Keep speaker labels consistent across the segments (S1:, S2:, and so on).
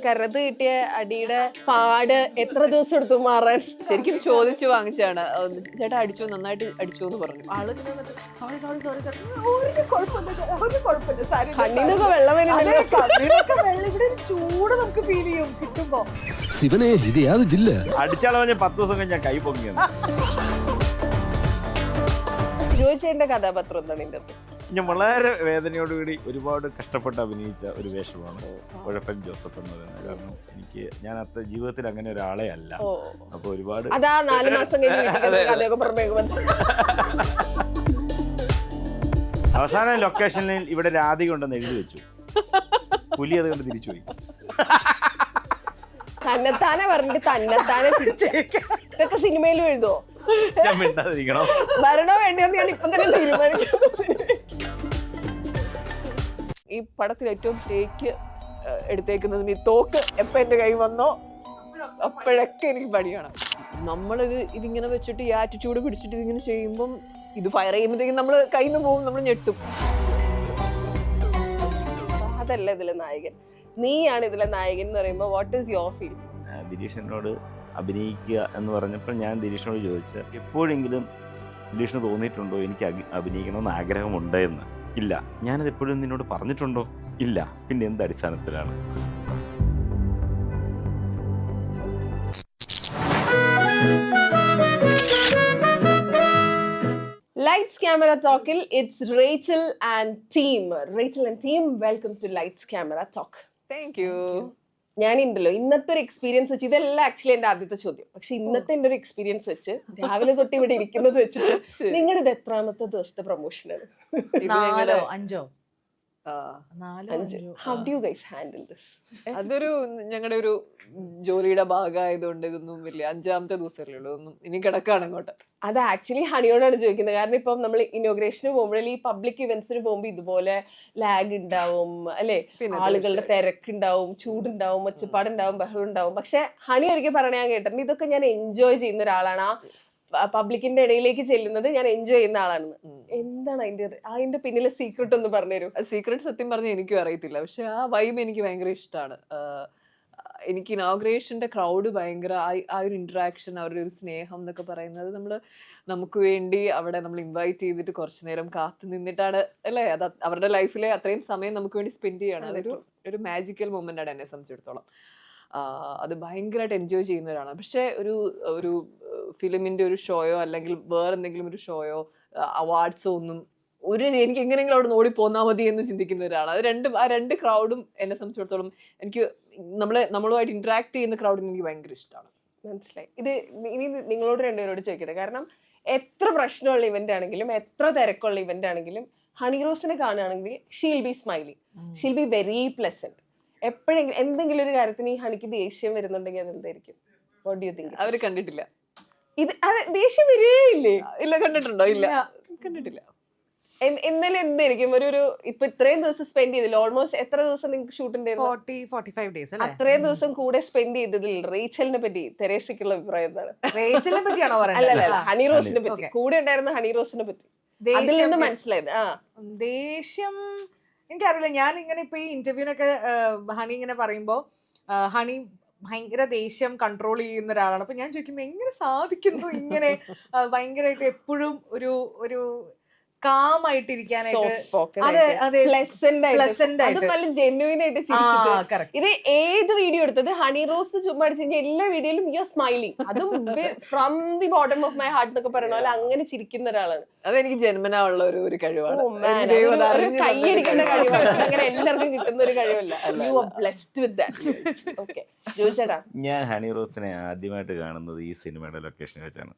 S1: കരത് കിട്ടിയ അടിയുടെ പാട് എത്ര ദിവസം എടുത്തു മാറാൻ?
S2: ശരിക്കും ചോദിച്ചു വാങ്ങിച്ചാണ്. ചേട്ടാ അടിച്ചു, നന്നായിട്ട് അടിച്ചു എന്ന് പറഞ്ഞു.
S1: കണ്ണിനൊക്കെ വെള്ളം
S3: ചൂട് നമുക്ക് ഫീൽ ചെയ്യും കിട്ടുമ്പോ.
S4: ശിവനെ ഇത് യാത് ജില്ല
S5: അടിച്ചാളെ 10 ദിവസം കഴിഞ്ഞാൽ കൈ പൊങ്ങിയാണ്.
S1: ജോയിച്ചേന്റെ കഥാപാത്രം എന്താണ് ഇതിന്റെ അകത്ത്?
S5: ഞാൻ വളരെ വേദനയോടുകൂടി ഒരുപാട് കഷ്ടപ്പെട്ട് അഭിനയിച്ച ഒരു വേഷമാണ് ഉഴപ്പൻ ജോസഫ് എന്ന് പറയുന്നത്. കാരണം ഞാൻ അത്ര ജീവിതത്തിൽ അങ്ങനെ ഒരാളെ അല്ല. അപ്പൊ ഒരുപാട്
S1: അതാ 4 മാസം കഥയൊക്കെ പറഞ്ഞു.
S5: അവസാന ലൊക്കേഷനിൽ ഇവിടെ രാധിക ഉണ്ടെന്ന് എഴുതി വെച്ചു. പുലി അത് കണ്ട് തിരിച്ചുപോയി.
S1: തന്നെത്താനെ പറഞ്ഞിട്ട് തന്നെത്താനെ ഇതൊക്കെ സിനിമയിലും എഴുതുവോ?
S5: ഞാൻ മിണ്ടാതിരിക്കണം.
S1: വരണോ വേണ്ടിയെന്ന് ഞാൻ ഇപ്പം തന്നെ തീരുമാനിക്കും. ഈ പടത്തിൽ ഏറ്റവും ടേക്ക് എടുത്തേക്കുന്നതും ഈ തോക്ക് എപ്പോ എന്റെ കൈ വന്നോ അപ്പോഴൊക്കെ എനിക്ക് പണിയാണ്. നമ്മളിത് ഇതിങ്ങനെ വെച്ചിട്ട് ഈ ആറ്റിറ്റ്യൂഡ് പിടിച്ചിട്ട് ഇതിങ്ങനെ ചെയ്യുമ്പം ഇത് ഫയർ ചെയ്യുമ്പോഴത്തേക്കും നമ്മൾ കയ്യിൽ നിന്ന് പോകും, നമ്മൾ ഞെട്ടും. അതല്ല ഇതിലെ നായകൻ, നീയാണ് ഇതിലെ നായകൻ എന്ന് പറയുമ്പോൾ വാട്ട് ഈസ് യുവർ ഫീൽ?
S5: ദിലീഷിനോട് അഭിനയിക്കുക എന്ന് പറഞ്ഞപ്പോൾ ഞാൻ ദിലീഷിനോട് ചോദിച്ച എപ്പോഴെങ്കിലും ദിലീഷിന് തോന്നിയിട്ടുണ്ടോ എനിക്ക് അഭിനയിക്കണമെന്ന് ആഗ്രഹമുണ്ട് എന്ന്? ഇല്ല. ഞാനത് എപ്പോഴും നിന്നോട് പറഞ്ഞിട്ടുണ്ടോ? ഇല്ല. പിന്നെ എന്ത് അടിസ്ഥാനത്തിലാണ്?
S1: Lights Camera Talkil, it's Rachel and team. Rachel and team, welcome to Lights Camera Talk.
S2: Thank you.
S1: ഞാനുണ്ടല്ലോ ഇന്നത്തെ ഒരു എക്സ്പീരിയൻസ് വെച്ച്, ഇതെല്ലാം ആക്ച്വലി എന്റെ ആദ്യത്തെ ചോദ്യം, പക്ഷെ ഇന്നത്തെ എന്റെ ഒരു എക്സ്പീരിയൻസ് വെച്ച് രാവിലെ തൊട്ട് ഇവിടെ ഇരിക്കുന്നത് വെച്ചിട്ട് നിങ്ങളുടെ ഇത് എത്രാമത്തെ ദിവസത്തെ പ്രൊമോഷനാണ്?
S3: 4 or 5.
S1: How do you guys handle this?
S2: അതൊരു ഞങ്ങളുടെ ഒരു ജോലിയുടെ ഭാഗമായതുകൊണ്ട് ഇതൊന്നും വലിയ 5ാമത്തെ ദിവസമല്ലേ ഉള്ളൂ. ഒന്നും ഇനി കിടക്കാണ് അങ്ങോട്ട്.
S1: അത് ആക്ച്വലി ഹണിയോടാണ് ചോദിക്കുന്നത്. കാരണം ഇപ്പം നമ്മൾ ഇനോഗ്രേഷന് പോകുമ്പോഴേ ഈ പബ്ലിക് ഇവന്റ്സിന് പോകുമ്പോൾ ഇതുപോലെ ലാഗ് ഉണ്ടാവും അല്ലെ, ആളുകളുടെ തിരക്കുണ്ടാവും, ചൂടുണ്ടാവും, ഒച്ചപ്പാടുണ്ടാവും, ബഹളം ഉണ്ടാവും. പക്ഷെ ഹണി ഒരിക്കൽ പറഞ്ഞ ഞാൻ കേട്ടിട്ടുണ്ട്, ഇതൊക്കെ ഞാൻ എൻജോയ് ചെയ്യുന്ന ഒരാളാണ്. ആ പബ്ലിക്കിന്റെ ഇടയിലേക്ക് ചെല്ലുന്നത് ഞാൻ എൻജോയ് ചെയ്യുന്ന ആളാണെന്ന്. എന്താണ് അതിന്റെ പിന്നിലെ സീക്രട്ട് ഒന്ന് പറഞ്ഞുതരൂ?
S2: സീക്രട്ട് സത്യം പറഞ്ഞാൽ എനിക്കും അറിയത്തില്ല, പക്ഷെ ആ വൈബ് എനിക്ക് ഭയങ്കര ഇഷ്ടമാണ്. എനിക്ക് ഇനോഗ്രേഷന്റെ ക്രൗഡ് ഭയങ്കര ആ ഒരു ഇന്ററാക്ഷൻ, അവരുടെ ഒരു സ്നേഹം എന്നൊക്കെ പറയുന്നത് നമുക്ക് വേണ്ടി അവിടെ നമ്മൾ ഇൻവൈറ്റ് ചെയ്തിട്ട് കുറച്ചു നേരം കാത്തു നിന്നിട്ടാണ് അല്ലേ, അത് അവരുടെ ലൈഫിലെ അത്രയും സമയം നമുക്ക് വേണ്ടി സ്പെൻഡ് ചെയ്യണം. അതൊരു മാജിക്കൽ മൊമെന്റ് ആണ് എന്നെ സംബന്ധിച്ചിടത്തോളം. അത് ഭയങ്കരമായിട്ട് എൻജോയ് ചെയ്യുന്നവരാണ്. പക്ഷെ ഒരു ഫിലിമിന്റെ ഒരു ഷോയോ അല്ലെങ്കിൽ വേറെ എന്തെങ്കിലും ഒരു ഷോയോ അവാർഡ്സോ ഒന്നും എനിക്ക് എങ്ങനെയെങ്കിലും അവിടെ ഓടി പോന്നാൽ മതി എന്ന് ചിന്തിക്കുന്ന ഒരാളാണ്. ആ രണ്ട് ക്രൗഡും എന്നെ സംബന്ധിച്ചിടത്തോളം എനിക്ക് നമ്മളുമായിട്ട് ഇന്ററാക്ട് ചെയ്യുന്ന ക്രൗഡിന് എനിക്ക് ഭയങ്കര ഇഷ്ടമാണ്.
S1: മനസ്സിലായി. ഇത് ഇനി നിങ്ങളോട് രണ്ടുപേരോട് ചോദിക്കട്ടെ. കാരണം എത്ര പ്രശ്നമുള്ള ഇവന്റ് ആണെങ്കിലും എത്ര തിരക്കുള്ള ഇവന്റ് ആണെങ്കിലും ഹണി റോസിനെ കാണുകയാണെങ്കിൽ she'll be smiling, she'll be very pleasant. എപ്പോഴെങ്കിലും എന്തെങ്കിലും ഒരു കാര്യത്തിന് ഈ ഹണിക്ക് ദേഷ്യം വരുന്നുണ്ടെങ്കിൽ അതെന്തായിരിക്കും? What do you think?
S2: അവര് കണ്ടിട്ടില്ല.
S1: ദേഷ്യം വരേ ഇല്ലേ?
S2: ഇല്ല. കണ്ടിട്ടുണ്ടോ? ഇല്ല, കണ്ടിട്ടില്ല.
S1: എന്നാലും എന്തായിരിക്കും ഒരു ഇപ്പൊ ഇത്രയും ദിവസം സ്പെൻഡ് ചെയ്തില്ല, ഓൾമോസ്റ്റ് എത്ര ദിവസം നിങ്ങൾക്ക് ഷൂട്ടിന്റെ
S3: 40-45 days അല്ലേ?
S1: അത്രയും ദിവസം കൂടെ സ്പെൻഡ് ചെയ്തതിൽ റേച്ചലിനെ പറ്റി തെരേസയ്ക്കുള്ള അഭിപ്രായം എന്താണ്?
S3: റേച്ചലിനെ പറ്റിയാണോ പറയുന്നത്?
S1: അല്ലല്ല, ഹണി റോസിനെ പറ്റി, കൂടെ ഉണ്ടായിരുന്ന ഹണി റോസിനെ പറ്റി അതിൽ നിന്ന് മനസ്സിലായത്.
S3: ദേഷ്യം എനിക്കറിയില്ല. ഞാൻ ഇങ്ങനെ ഇപ്പൊ ഈ ഇന്റർവ്യൂനൊക്കെ ഹണി ഇങ്ങനെ പറയുമ്പോ ഹണി ഭയങ്കര ദേഷ്യം കൺട്രോൾ ചെയ്യുന്ന ഒരാളാണ്. അപ്പൊ ഞാൻ ചോദിക്കുമ്പോ എങ്ങനെ സാധിക്കുന്നു ഇങ്ങനെ ഭയങ്കരമായിട്ട് എപ്പോഴും ഒരു കാം ആയിട്ടിരിക്കാനായിട്ട്?
S1: ഇത് ഏത് വീഡിയോ എടുത്തത് ഹണി റോസ് ചുമ്മാ അടിച്ചു കഴിഞ്ഞാൽ എല്ലാ വീഡിയോയിലും യു ആർ സ്മൈലിംഗ്, അതും from the bottom of my heart എന്നൊക്കെ പറയണ പോലെ അങ്ങനെ ചിരിക്കുന്ന ഒരാളാണ്.
S2: അതെനിക്ക് ജന്മനാ ഉള്ള ഒരു കഴിവാണ്.
S1: കൈയടിക്കേണ്ട കഴിവാണ്, അങ്ങനെ എല്ലാവർക്കും കിട്ടുന്ന ഒരു കഴിവല്ല. You are blessed with that. Okay, ജോയിച്ചേട്ടാ.
S5: ഞാൻ ഹണി റോസിനെ ആദ്യമായിട്ട് കാണുന്നത് ഈ സിനിമയുടെ ലൊക്കേഷനിൽ വെച്ചാണ്.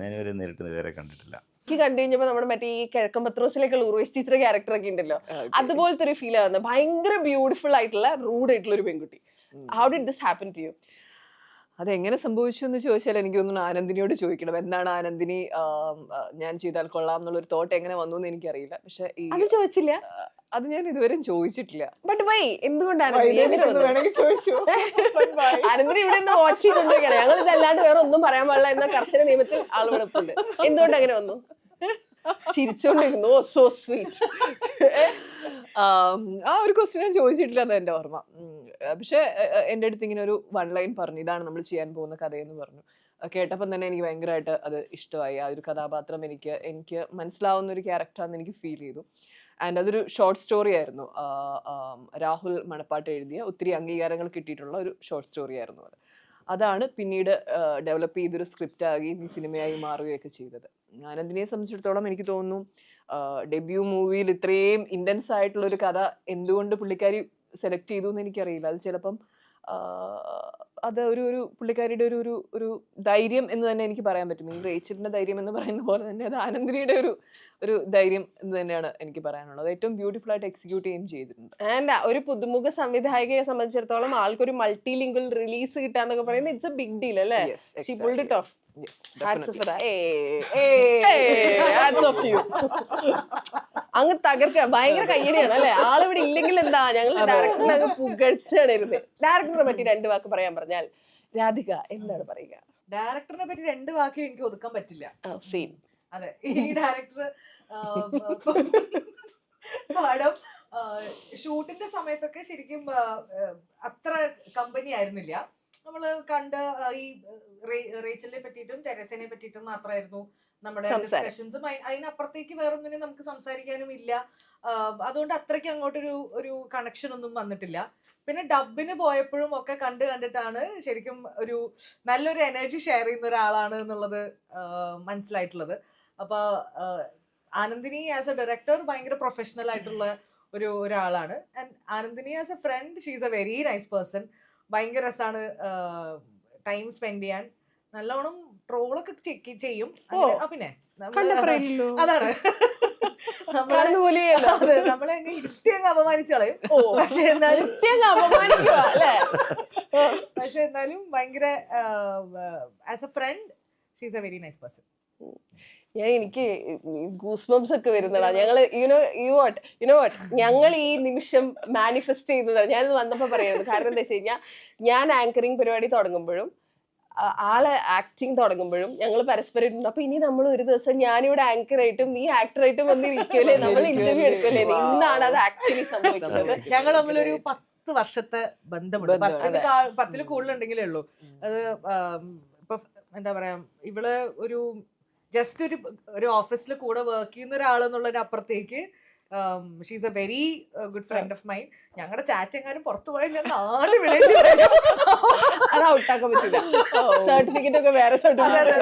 S5: ഞാൻ ഇവരെ നേരിട്ട് ഇതുവരെ കണ്ടിട്ടില്ല.
S1: കണ്ടു കഴിഞ്ഞപ്പോ നമ്മുടെ മറ്റേ ഈ കിഴക്കൻ പത്രോസിലേക്കുള്ള ഉർവശി ടീച്ചർ ക്യാരക്ടർ ഒക്കെ ഉണ്ടല്ലോ, അതുപോലത്തെ ഒരു ഫീൽ ആവുന്നത്. ഭയങ്കര ബ്യൂട്ടിഫുൾ ആയിട്ടുള്ള റൂഡ് ആയിട്ടുള്ള ഒരു പെൺകുട്ടി. How did this happen to you?
S2: അതെങ്ങനെ സംഭവിച്ചു എന്ന് ചോദിച്ചാൽ എനിക്ക് തോന്നുന്നു ആനന്ദിനിയോട് ചോദിക്കണം. എന്താണ് ആനന്ദിനി ഞാൻ ചെയ്താൽ കൊള്ളാം എന്നുള്ളൊരു തോട്ട് എങ്ങനെ വന്നു എന്ന് എനിക്കറിയില്ല. പക്ഷെ
S1: അത് ചോദിച്ചില്ല,
S2: അത് ഞാൻ ഇതുവരെ ചോദിച്ചിട്ടില്ല.
S1: ബട്ട് വൈ, എന്തുകൊണ്ടാണ് ആനന്ദിനി ഇവിടെ നിന്ന് വാച്ച് ചെയ്തുകൊണ്ടിരിക്കുകയാണ്. ഞങ്ങൾ ഇതല്ലാണ്ട് വേറെ ഒന്നും പറയാൻ പാടില്ല എന്ന കർശന നിയമത്തിൽ ആളുകളെപ്പുണ്ട്. എന്തുകൊണ്ട് അങ്ങനെ വന്നു? ചിരിച്ചോണ്ടിരുന്നു. So sweet.
S2: ആ ഒരു ക്വസ്റ്റ്യൻ ഞാൻ ചോദിച്ചിട്ടില്ല എന്ന് എൻ്റെ ഓർമ്മ. പക്ഷെ എൻ്റെ അടുത്ത് ഇങ്ങനെ ഒരു 1 ലൈൻ പറഞ്ഞു, ഇതാണ് നമ്മൾ ചെയ്യാൻ പോകുന്ന കഥയെന്ന് പറഞ്ഞു. കേട്ടപ്പം തന്നെ എനിക്ക് ഭയങ്കരമായിട്ട് അത് ഇഷ്ടമായി. ആ ഒരു കഥാപാത്രം എനിക്ക് മനസ്സിലാവുന്ന ഒരു ക്യാരക്ടറാണെന്ന് എനിക്ക് ഫീൽ ചെയ്തു. ആൻഡ് അതൊരു ഷോർട്ട് സ്റ്റോറി ആയിരുന്നു. രാഹുൽ മണപ്പാട്ട് എഴുതിയ, ഒത്തിരി അംഗീകാരങ്ങൾ കിട്ടിയിട്ടുള്ള ഒരു ഷോർട്ട് സ്റ്റോറി ആയിരുന്നു അത്. അതാണ് പിന്നീട് ഡെവലപ്പ് ചെയ്തൊരു സ്ക്രിപ്റ്റ് ആകുകയും ഈ സിനിമയായി മാറുകയൊക്കെ ചെയ്തത്. ആനന്ദിനിയെ സംബന്ധിച്ചിടത്തോളം എനിക്ക് തോന്നുന്നു ഡെബ്യൂ മൂവിയിൽ ഇത്രയും ഇൻറ്റൻസ് ആയിട്ടുള്ള ഒരു കഥ എന്തുകൊണ്ട് പുള്ളിക്കാരി സെലക്ട് ചെയ്തു എന്ന് എനിക്കറിയില്ല. അത് ചിലപ്പം അത് ഒരു പുള്ളിക്കാരിയുടെ ഒരു ധൈര്യം എന്ന് തന്നെ എനിക്ക് പറയാൻ പറ്റും. ഈ റേച്ചലിന്റെ ധൈര്യം എന്ന് പറയുന്ന പോലെ തന്നെ അത് ആനന്ദിനിയുടെ ഒരു ധൈര്യം എന്ന് തന്നെയാണ് എനിക്ക് പറയാനുള്ളത്. ഏറ്റവും ബ്യൂട്ടിഫുൾ ആയിട്ട് എക്സിക്യൂട്ട് ചെയ്യുകയും ചെയ്തിട്ടുണ്ട്.
S1: ആൻഡ് ഒരു പുതുമുഖ സംവിധായകയെ സംബന്ധിച്ചിടത്തോളം ആൾക്കൊരു മൾട്ടി ലിംഗ്വൽ റിലീസ് കിട്ടാന്നൊക്കെ പറയുന്നത് ഇറ്റ്സ് എ ബിഗ് ഡീൽ അല്ലേ? She pulled it off. അങ്ങ് തകർക്കുക. ഭയങ്കര കയ്യടിയാണ് അല്ലെ? ആളിവിടെ ഇല്ലെങ്കിൽ എന്താ, ഞങ്ങൾ ഡയറക്ടറിനെ അങ്ങ് പുകഴ്ചാണ് ഇരുന്നത്. ഡയറക്ടറിനെ പറ്റി 2 വാക്ക് പറയാൻ പറഞ്ഞാൽ രാധിക എന്താണ് പറയുക?
S3: ഡയറക്ടറിനെ പറ്റി 2 വാക്ക് എനിക്ക് ഒതുക്കാൻ പറ്റില്ല.
S1: സെയിം.
S3: അതെ, ഈ ഡയറക്ടർ പടം ഷൂട്ടിന്റെ സമയത്തൊക്കെ ശരിക്കും അത്ര കമ്പനി ആയിരുന്നില്ല. നമ്മള് കണ്ട് ഈ റേച്ചലിനെ പറ്റിയിട്ടും ടെരേസനെ പറ്റിയിട്ടും മാത്രമായിരുന്നു നമ്മുടെ ഡിസ്കഷൻസും. അതിനപ്പുറത്തേക്ക് വേറൊന്നിനും നമുക്ക് സംസാരിക്കാനും ഇല്ല. അതുകൊണ്ട് അത്രയ്ക്ക് അങ്ങോട്ടൊരു കണക്ഷൻ ഒന്നും വന്നിട്ടില്ല. പിന്നെ ഡബിന് പോയപ്പോഴും ഒക്കെ കണ്ടിട്ടാണ് ശരിക്കും ഒരു നല്ലൊരു എനർജി ഷെയർ ചെയ്യുന്ന ഒരാളാണ് എന്നുള്ളത് മനസ്സിലായിട്ടുള്ളത്. അപ്പൊ ആനന്ദിനി ആസ് എ ഡയറക്ടർ ഭയങ്കര പ്രൊഫഷണൽ ആയിട്ടുള്ള ഒരാളാണ്. And Anandini as a friend, she is A very nice person. ഭയങ്കര രസമാണ് ടൈം സ്പെൻഡ് ചെയ്യാൻ. നല്ലോണം ട്രോളൊക്കെ ചെയ്യും. പിന്നെ അതാണ് നമ്മളെ അങ്ങ് ഇരുത്തി അങ്ങ് അപമാനിച്ചു കളയും. പക്ഷെ എന്നാലും ഭയങ്കര as a friend she is A very nice person.
S1: എനിക്ക് ഗൂസ്ബംസ് ഒക്കെ വരുന്നടാ. ഞങ്ങള് യുനോ വാട്ട് ഞങ്ങൾ ഈ നിമിഷം മാനിഫെസ്റ്റ് ചെയ്യുന്നതാണ്. ഞാനിത് വന്നപ്പോ പറയുന്നത് കാരണം എന്താ വെച്ച് കഴിഞ്ഞാൽ, ഞാൻ ആങ്കറിങ് പരിപാടി തുടങ്ങുമ്പോഴും ആള് ആക്ടിങ് തുടങ്ങുമ്പോഴും ഞങ്ങൾ പരസ്പരം ഇട്ടുണ്ട്. അപ്പൊ ഇനി നമ്മൾ ഒരു ദിവസം ഞാനിവിടെ ആങ്കർ ആയിട്ടും നീ ആക്ടർ ആയിട്ടും വന്നിരിക്കുമല്ലേ, നമ്മൾ ഇന്റർവ്യൂ എടുക്കുമല്ലേ. ഇന്നാണ് അത് ആക്ച്വലി സംഭവിക്കുന്നത്.
S3: ഞങ്ങൾ തമ്മിലൊരു 10 വർഷത്തെ ബന്ധമുണ്ട്. 10-ൽ കൂടുതലുണ്ടെങ്കിലേ ഉള്ളൂ. അത് ഇപ്പൊ എന്താ പറയാ, ഇവള് ജസ്റ്റ് ഒരു ഓഫീസിൽ കൂടെ വർക്ക് ചെയ്യുന്ന ഒരാളെന്നുള്ളതിന് അപ്പുറത്തേക്ക് she's A very good friend of mine. ഞങ്ങളുടെ ചാറ്റ് എങ്ങാനും പുറത്തു പോയാൽ ഞാൻ നാട് വിടേണ്ടി വരും.
S1: അത് ഔട്ടാക്കാൻ പറ്റില്ല. സർട്ടിഫിക്കറ്റ് ഒക്കെ വേറെ സർട്ടിഫിക്കറ്റ്,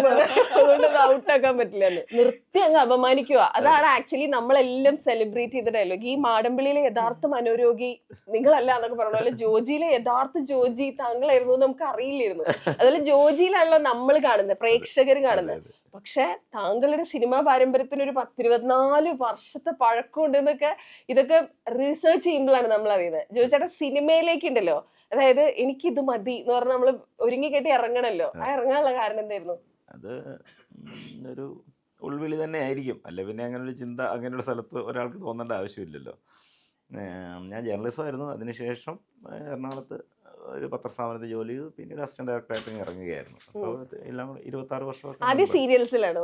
S1: അതുകൊണ്ട് അത് ഔട്ടാക്കാൻ പറ്റില്ല. നിർത്തി അങ്ങ് അപമാനിക്കുക. അതാണ് ആക്ച്വലി നമ്മളെല്ലാം സെലിബ്രേറ്റ് ചെയ്ത ഡയലോഗ്. ഈ മാടമ്പിളിയിലെ യഥാർത്ഥ മനോരോഗി നിങ്ങളല്ല എന്നൊക്കെ പറഞ്ഞ പോലെ ജോജിയിലെ യഥാർത്ഥ ജോജി താങ്കളായിരുന്നു നമുക്ക് അറിയില്ലായിരുന്നു. അതുപോലെ ജോജിയിലാണല്ലോ നമ്മൾ കാണുന്നത്, പ്രേക്ഷകർ കാണുന്നത്. പക്ഷെ താങ്കളുടെ സിനിമാ പാരമ്പര്യത്തിന് ഒരു 10-24 വർഷത്തെ പഴക്കമുണ്ട് എന്നൊക്കെ ഇതൊക്കെ റിസർച്ച് ചെയ്യുമ്പോഴാണ് നമ്മൾ അറിയുന്നത്. ജോയിച്ചേട്ടാ സിനിമയിലേക്ക് ഉണ്ടല്ലോ, അതായത് എനിക്കിത് മതി എന്ന് പറഞ്ഞാൽ നമ്മൾ ഒരുങ്ങി കെട്ടി ഇറങ്ങണല്ലോ. ആ ഇറങ്ങാനുള്ള കാരണം എന്തായിരുന്നു?
S5: അത് ഒരു ഉൾവിളി തന്നെ ആയിരിക്കും. അല്ലെ പിന്നെ അങ്ങനെ ഒരു ചിന്ത അങ്ങനെയുള്ള സ്ഥലത്ത് ഒരാൾക്ക് തോന്നേണ്ട ആവശ്യമില്ലല്ലോ. ഞാൻ ജേർണലിസമായിരുന്നു. അതിനുശേഷം എറണാകുളത്ത് ഒരു പത്രസ്ഥാപനത്തിൽ ജോലി ചെയ്തു. പിന്നീട് അസിസ്റ്റന്റ് ഡയറക്ടറായിട്ട് ഇറങ്ങുകയായിരുന്നു. അപ്പോൾ എല്ലാം 26 വർഷമൊക്കെ
S1: ആദ്യം സീരിയൽസിലാണ്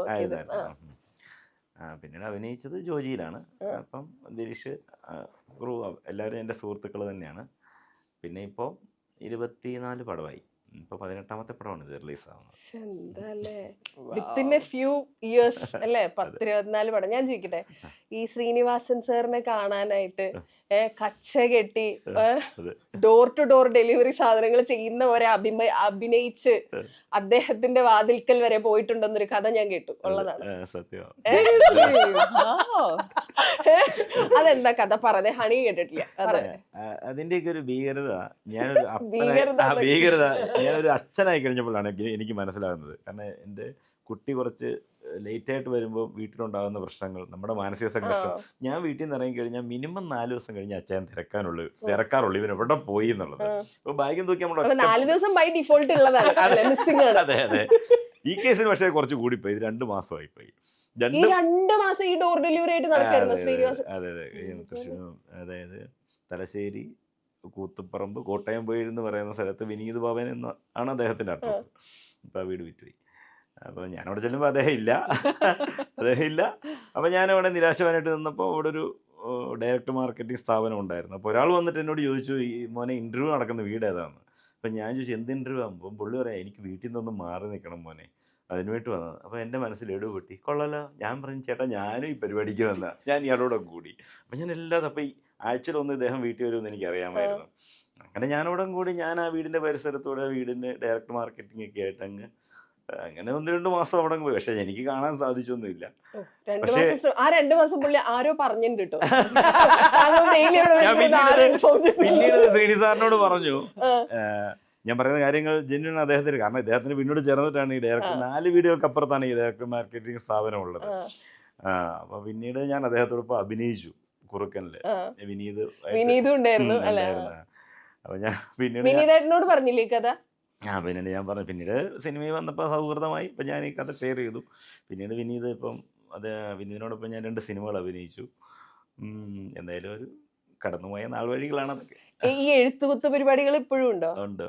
S5: പിന്നീട് അഭിനയിച്ചത് ജോജിയിലാണ്. അപ്പം ദിലീഷ് ക്രൂ എല്ലാവരും എൻ്റെ സുഹൃത്തുക്കൾ തന്നെയാണ്. പിന്നെ ഇപ്പോൾ 24 പടമായി. ഇപ്പൊ 18ാമത്തെ പടമാണ് ഇത് റിലീസ് ആവുന്നത്.
S1: വിത്തിൻ എ ഫ്യൂ ഇയേഴ്സ് അല്ലേ 10-24 പടം. ഞാൻ ചോദിക്കട്ടെ, ഈ ശ്രീനിവാസൻ സാറിനെ കാണാനായിട്ട് കച്ച കെട്ടി ഡോർ ടു ഡോർ ഡെലിവറി സാധനങ്ങൾ ചെയ്യുന്ന പോലെ അഭിനയിച്ച് അദ്ദേഹത്തിന്റെ വാതിൽക്കൽ വരെ പോയിട്ടുണ്ടെന്നൊരു കഥ ഞാൻ കേട്ടു. ഉള്ളതാണ്? അതെന്താ കഥ പറഞ്ഞേ? ഹണി കേട്ടിട്ടില്ല.
S5: അതിന്റെയൊക്കെ ഒരു ഭീകരത ഞാനൊരു അച്ഛനായി കഴിഞ്ഞപ്പോഴാണ് എനിക്ക് മനസ്സിലാകുന്നത്. കാരണം എൻ്റെ കുട്ടി കുറച്ച് ലേറ്റ് ആയിട്ട് വരുമ്പോൾ വീട്ടിലുണ്ടാകുന്ന പ്രശ്നങ്ങൾ, നമ്മുടെ മാനസിക സംഘർഷം. ഞാൻ വീട്ടിൽ നിന്ന് ഇറങ്ങി കഴിഞ്ഞാൽ മിനിമം 4 ദിവസം കഴിഞ്ഞ് അച്ഛൻ തിരക്കാറുള്ളൂ ഇവൻ എവിടെ പോയി എന്നുള്ളത്. അപ്പൊ ബാഗും തൂക്കി നമ്മുടെ
S1: 4 ദിവസം ബൈ ഡിഫോൾട്ട് ഉള്ളതാണ്.
S5: അതെ അതെ. ഈ കേസിന് പക്ഷേ കുറച്ച് കൂടിപ്പോയി. 2 മാസമായി പോയി.
S1: 2 മാസം ഈ ഡോർ ഡെലിവറി ആയിട്ട് നടക്കായിരുന്നു ശ്രീനിവാസൻ.
S5: അതെ അതെ. അതായത് തലശ്ശേരി, കൂത്തുപറമ്പ്, കോട്ടയം പോയി എന്ന് പറയുന്ന സ്ഥലത്ത് വിനീത് ഭവൻ ആണ് അദ്ദേഹത്തിന്റെ അഡ്രസ്. ഇപ്പൊ ആ വീട് വിറ്റുപോയി. അപ്പോൾ ഞാനവിടെ ചെല്ലുമ്പോൾ അദ്ദേഹം ഇല്ല. അപ്പോൾ ഞാനവിടെ നിരാശവാനായിട്ട് നിന്നപ്പോൾ അവിടെ ഒരു ഡയറക്റ്റ് മാർക്കറ്റിംഗ് സ്ഥാപനം ഉണ്ടായിരുന്നു. അപ്പോൾ ഒരാൾ വന്നിട്ട് എന്നോട് ചോദിച്ചു, ഈ മോനെ ഇൻ്റർവ്യൂ നടക്കുന്ന വീട് ഏതാണ്? അപ്പം ഞാൻ ചോദിച്ചു എന്ത് ഇൻ്റർവ്യൂ ആകുമ്പോൾ പുള്ളി പറയാം, എനിക്ക് വീട്ടിൽ നിന്നൊന്ന് മാറി നിൽക്കണം മോനെ, അതിനുവേണ്ടി വന്നത്. അപ്പോൾ എൻ്റെ മനസ്സിൽ എടു പൊട്ടി. കൊള്ളല്ലോ. ഞാൻ പറഞ്ഞു ചേട്ടാ ഞാനും ഈ പരിപാടിക്ക് വന്ന, ഞാൻ ഇയാളോടെ കൂടി. അപ്പം ഞാൻ എല്ലാതും അപ്പോൾ ഈ ആഴ്ചയിലൊന്ന് ഇദ്ദേഹം വീട്ടിൽ വരുമെന്ന് എനിക്ക് അറിയാമായിരുന്നു. അങ്ങനെ ഞാനോടും കൂടി ഞാൻ ആ വീടിൻ്റെ പരിസരത്തൂടെ വീടിൻ്റെ ഡയറക്റ്റ് മാർക്കറ്റിംഗ് ഒക്കെ ആയിട്ട് അങ്ങനെ 1-2 മാസം അവിടെ പോയി. പക്ഷെ എനിക്ക് കാണാൻ സാധിച്ചൊന്നുമില്ല.
S1: 2 മാസം ആ 2 മാസം പുള്ളി ആരോ പറഞ്ഞിട്ടുണ്ട് കേട്ടോ.
S5: ഞാൻ പിന്നീട് ശ്രീനി സാറിനോട് പറഞ്ഞു, ഞാൻ പറയുന്ന കാര്യങ്ങൾ ജെന്യൂൻ അദ്ദേഹത്തിന്, കാരണം ഇദ്ദേഹത്തിന് പിന്നീട് ചേർന്നിട്ടാണ് ഈ ഡയറക്ടർ 4 വീടുകൾക്ക് അപ്പുറത്താണ് ഈ ഡയറക്ടർ മാർക്കറ്റിംഗ് സ്ഥാപനം ഉള്ളത്. അപ്പൊ പിന്നീട് ഞാൻ അദ്ദേഹത്തോടൊപ്പം അഭിനയിച്ചു കുറുക്കനില്.
S1: വിനീതും ഉണ്ടായിരുന്നു.
S5: അപ്പൊ ഞാൻ
S1: വിനീതേട്ടനോട് പറഞ്ഞില്ലേ കഥ?
S5: പിന്നീട് ഞാൻ പറഞ്ഞു, പിന്നീട് സിനിമയിൽ വന്നപ്പോൾ സൗഹൃദമായി. ഇപ്പം ഞാൻ ഈ കഥ ഷെയർ ചെയ്തു. പിന്നീട് വിനീത് വിനീതിനോടൊപ്പം ഞാൻ 2 സിനിമകൾ അഭിനയിച്ചു. എന്തായാലും ഒരു കടന്നുപോയ നാൾ വഴികളാണ് അതൊക്കെ.
S1: ഈ എഴുത്തുകുത്ത് പരിപാടികൾ ഇപ്പോഴും ഉണ്ടോ?
S5: ഉണ്ട്.